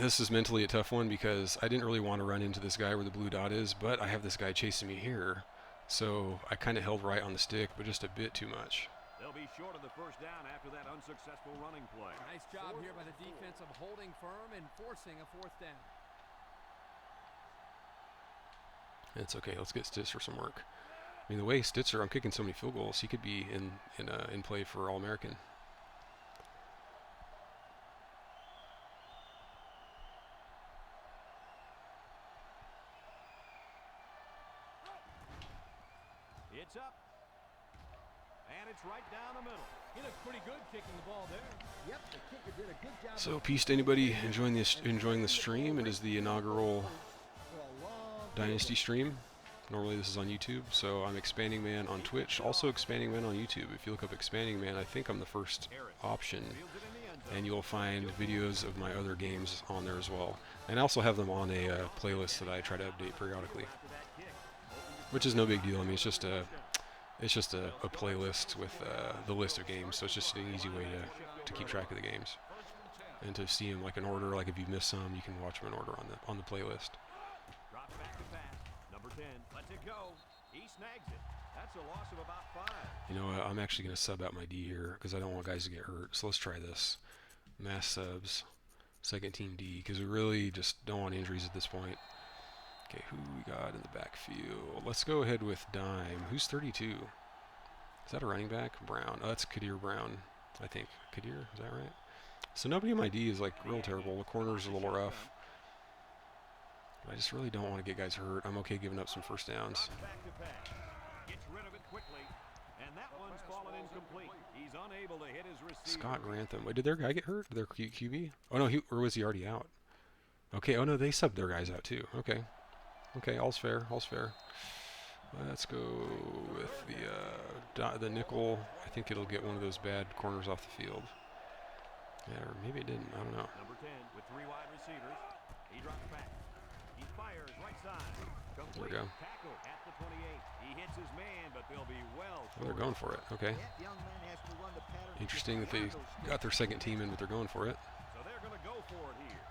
this is mentally a tough one because I didn't really want to run into this guy where the blue dot is, but I have this guy chasing me here, so I kind of held right on the stick, but just a bit too much. They'll be short of the 1st down after that unsuccessful running play. Nice job here by the defense of holding firm and forcing a 4th down. It's okay. Let's get Stitzer some work. I mean, the way Stitzer, I'm kicking so many field goals, he could be in play for All-American. It's up. And it's right down the middle. He looked pretty good kicking the ball there. Yep, the kicker did a good job. So, peace to anybody enjoying the stream. It is the inaugural Dynasty stream. Normally this is on YouTube, so I'm Expanding Man on Twitch, also Expanding Man on YouTube. If you look up Expanding Man, I think I'm the first option, and you'll find videos of my other games on there as well. And I also have them on a playlist that I try to update periodically. which is no big deal. I mean, it's just a playlist with the list of games, so it's just an easy way to keep track of the games and to see them like in order. Like if you miss some, you can watch them in order on the playlist. Drops back to pass. Number 10 lets it go. He snags it. That's a loss of about 5. You know what? I'm actually going to sub out my D here because I don't want guys to get hurt. So let's try this. Mass subs, second team D, because we really just don't want injuries at this point. Okay, who we got in the backfield? Let's go ahead with Dime. Who's 32? Is that a running back? Brown. Oh, that's Kadir Brown, I think. Kadir, is that right? So nobody in my D is like real terrible. The corner's a little rough. I just really don't want to get guys hurt. I'm okay giving up some first downs. Gets rid of it quickly, and that one's fallen incomplete. He's unable to hit his receiver. Scott Grantham. Wait, did their guy get hurt? Their QB? Oh no, or was he already out? Okay. Oh no, they subbed their guys out too. Okay. Okay, all's fair. All's fair. Let's go with the nickel. I think it'll get one of those bad corners off the field. Yeah, or maybe it didn't. I don't know. Number 10 with 3 wide receivers. He drops back. He fires right side. Complete. There we go. Tackle at the 28. He hits his man, but they'll be well short. Oh, they're going for it. Okay. That young man has to run the pattern. Interesting that they got their second team in, but they're going for it. So they're going to go for it here.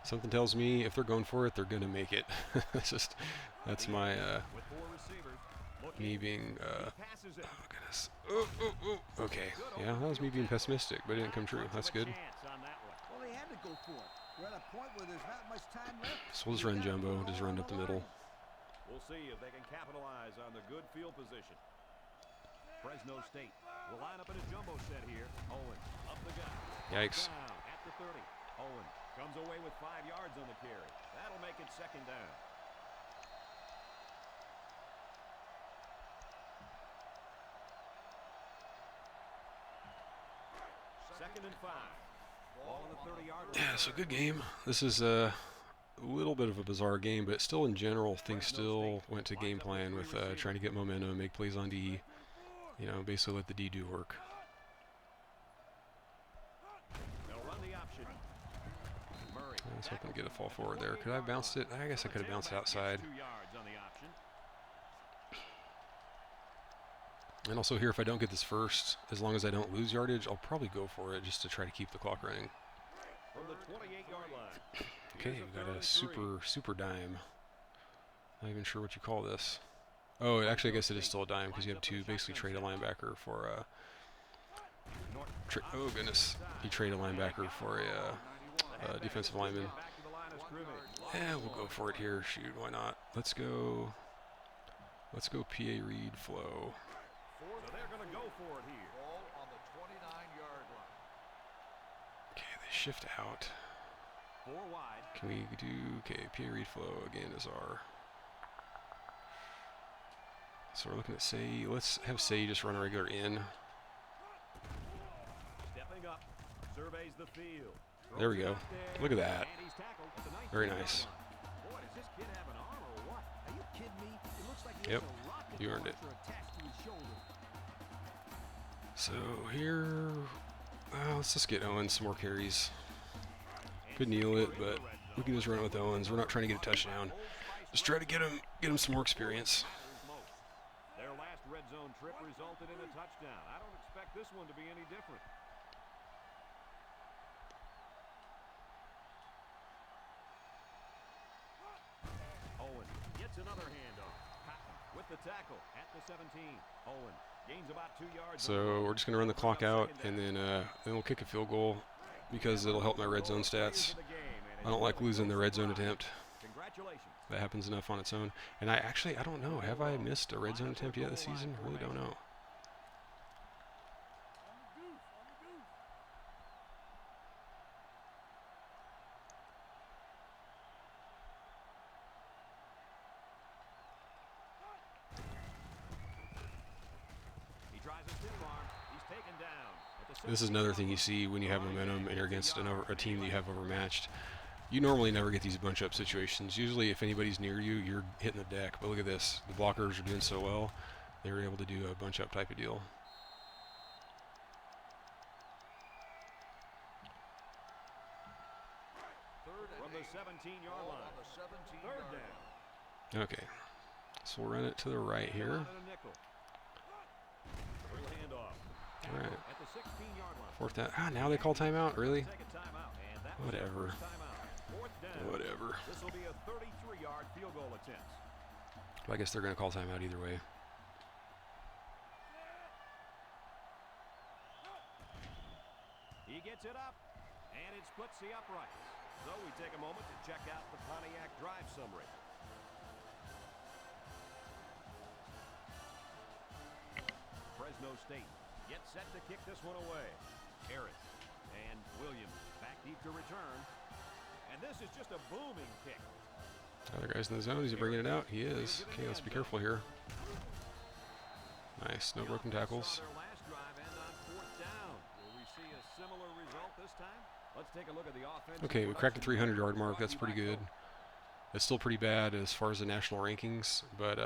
Something tells me if they're going for it, they're going to make it. That's my With 4 receivers. me being Passes it. oh goodness. Okay. Yeah, that was me being pessimistic, but it didn't come true. That's good. Well, they had to go for it. We're at a point where there's not much time left. So we'll just run jumbo, just run up the middle. We'll see if they can capitalize on the good field position. Fresno State will line up in a jumbo set here. Owen up the gut. Yikes. Down at the 30. Owen comes away with 5 yards on the carry. That'll make it second down. Second and 5. Ball on the 30-yard line. Yeah, so good game. This is a little bit of a bizarre game, but still in general, things still went to game plan with trying to get momentum, make plays on D. You know, basically let the D do work. They'll run the option. Murray. I was hoping to get a fall forward there. Could I have bounced it? I guess I could have bounced it outside. 2 yards on the option. And also here, if I don't get this first, as long as I don't lose yardage, I'll probably go for it just to try to keep the clock running. From the 28-yard line. Okay, we've got a super dime. Not even sure what you call this. Oh, actually, I guess it is still a dime because you have to basically trade a linebacker for a. Oh goodness, you trade a linebacker for a defensive lineman. Back to the line of scrimmage. Yeah, we'll go for it here. Shoot, why not? Let's go. Let's go. PA Reed flow. So they're going to go for it here. Ball on the 29-yard line. Okay, they shift out. 4 wide. Can we do? Okay, PA Reed flow again is our. So we're looking at Say. Let's have Say just run a regular in. Stepping up. Surveys the field. There we go. Look at that. And he's tackled at the 19-yard Very nice. line. Boy, does this kid have an arm or what? Are you kidding me? It looks like he Yep, has a rocket you earned it. launcher attached to his shoulder. So here, let's just get Owens some more carries. Could kneel it, but we can just run it with Owens. We're not trying to get a touchdown. Just try to get him some more experience. Their last red zone trip resulted in a touchdown. I don't expect this one to be any different. Owen gets another handoff. Patton with the tackle at the 17. Owen gains about 2 yards. So we're just going to run the clock out, and then we'll kick a field goal because it'll help my red zone stats. I don't like losing the red zone attempt. Congratulations. That happens enough on its own. And I don't know. Have I missed a red zone attempt yet this season? I really don't know. He tries a stiff arm. He's taken down. At the This is another thing you see when you have momentum and you're against a team that you have overmatched. You normally never get these bunch-up situations. Usually, if anybody's near you, you're hitting the deck. But look at this. The blockers are doing so well, they were able to do a bunch-up type of deal. Third and From the 8. 17-yard Ball line. on the 17-yard Third line. down. Okay. So So we'll run it to the right here. All right. 4th down. Ah, now they call timeout? Really? Whatever. Whatever. This will be a 33-yard field goal attempt. Well, I guess they're going to call timeout either way. He gets it up, and it splits the uprights. So we take a moment to check out the Pontiac drive summary. Fresno State gets set to kick this one away. Harris and Williams back deep to return. And this is just a booming kick. Other guys in the zone. Is he bringing it out? He is. Okay, let's be careful here. Nice. No broken tackles. Okay, we cracked the 300-yard mark. That's pretty good. It's still pretty bad as far as the national rankings, but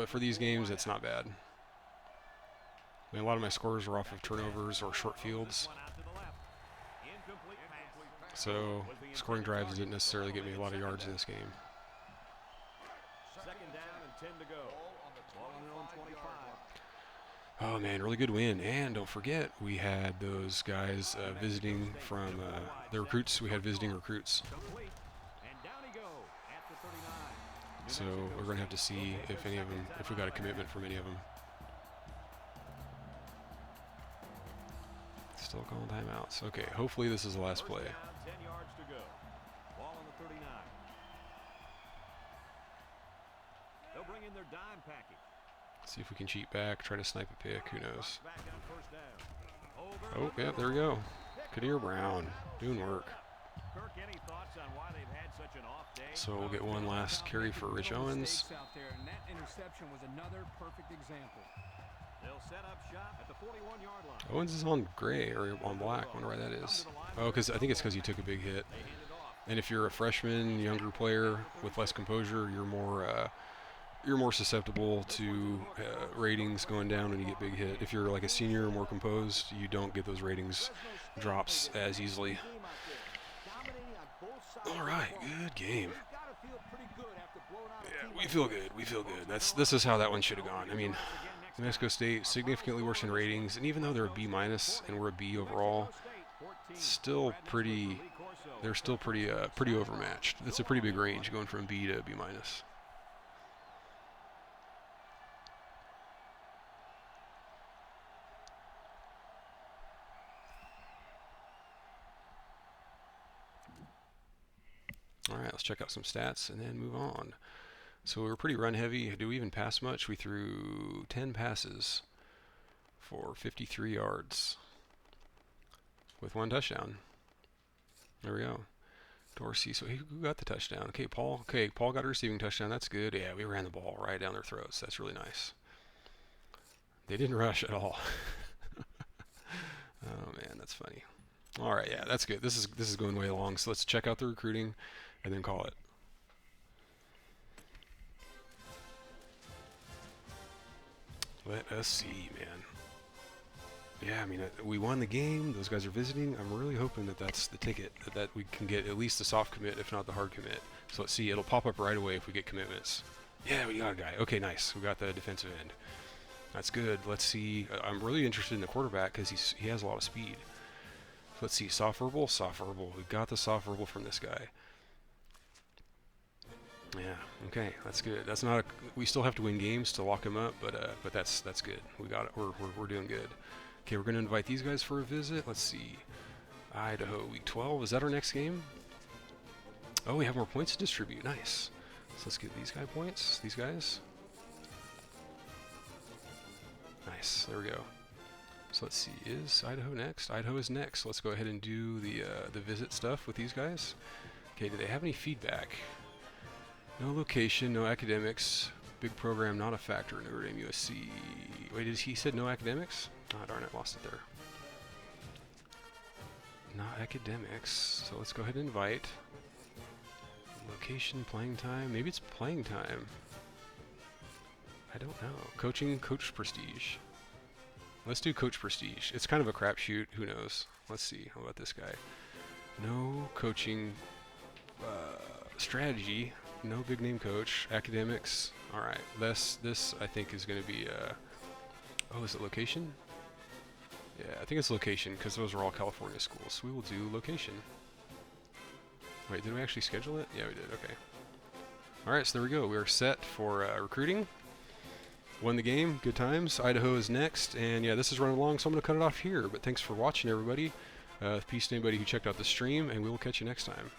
for these games, it's not bad. I mean, a lot of my scores were off of turnovers or short fields. So scoring drives didn't necessarily get me a lot of yards in this game. 2nd down and 10 to go. Ball on their own 25. Oh man, really good win. And don't forget, we had those guys visiting from the recruits. We had visiting recruits. So we're going to have to see if any of them, if we got a commitment from any of them. Still calling timeouts. Okay, hopefully this is the last play. 10 yards to go. Ball on the 39. They'll bring in their dime package. See if we can cheat back, try to snipe a pick, who knows. Oh, yeah, there we go. Kadir Brown, doing work. Kirk, any thoughts on why they've had such an off day? So we'll get one last carry for Rich Owens. Out there, and that interception was another perfect example. They'll set up shop at the 41-yard line. Owens is on gray or on black. Wonder why that is. Oh, because I think it's because he took a big hit. And if you're a freshman, younger player with less composure, you're more susceptible to ratings going down when you get big hit. If you're like a senior, more composed, you don't get those ratings drops as easily. All right, good game. Yeah, we feel good. We feel good. This is how that one should have gone. I mean, New Mexico State significantly worse in ratings, and even though they're a B- and we're a B overall, still pretty. They're still pretty overmatched. It's a pretty big range going from B to B-. All right, let's check out some stats and then move on. So we were pretty run heavy. Do we even pass much? We threw 10 passes for 53 yards with 1 touchdown. There we go. Dorsey, so who got the touchdown? Okay, Paul. Okay, Paul got a receiving touchdown. That's good. Yeah, we ran the ball right down their throats. That's really nice. They didn't rush at all. Oh man, that's funny. All right, yeah, that's good. This is going way long. So let's check out the recruiting and then call it. Let us see, man. Yeah, I mean, we won the game. Those guys are visiting. I'm really hoping that that's the ticket, that we can get at least the soft commit, if not the hard commit. So let's see. It'll pop up right away if we get commitments. Yeah, we got a guy. Okay, nice. We got the defensive end. That's good. Let's see. I'm really interested in the quarterback because he has a lot of speed. Let's see. Soft verbal. Soft verbal. We got the soft verbal from this guy. Yeah. Okay. That's good. That's not. We still have to win games to lock him up, but that's good. We got it. We're doing good. Okay, we're going to invite these guys for a visit. Let's see. Idaho, week 12. Is that our next game? Oh, we have more points to distribute. Nice. So let's get these guy points. These guys. Nice. There we go. So let's see. Is Idaho next? Idaho is next. Let's go ahead and do the visit stuff with these guys. Okay, do they have any feedback? No location, no academics. Big program, not a factor. Notre Dame, USC. Wait, he said no academics? Oh, darn it, lost it there. Not academics. So let's go ahead and invite. Location, playing time. Maybe it's playing time. I don't know. Coaching, coach prestige. Let's do coach prestige. It's kind of a crapshoot. Who knows? Let's see. How about this guy? No coaching strategy. No big name coach. Academics. All right. This I think is going to be. Oh, is it location? Yeah, I think it's location because those are all California schools. So we will do location. Wait, did we actually schedule it? Yeah, we did. Okay. All right, so there we go. We are set for recruiting. Won the game. Good times. Idaho is next. And yeah, this is running long, so I'm going to cut it off here. But thanks for watching, everybody. Peace to anybody who checked out the stream, and we will catch you next time.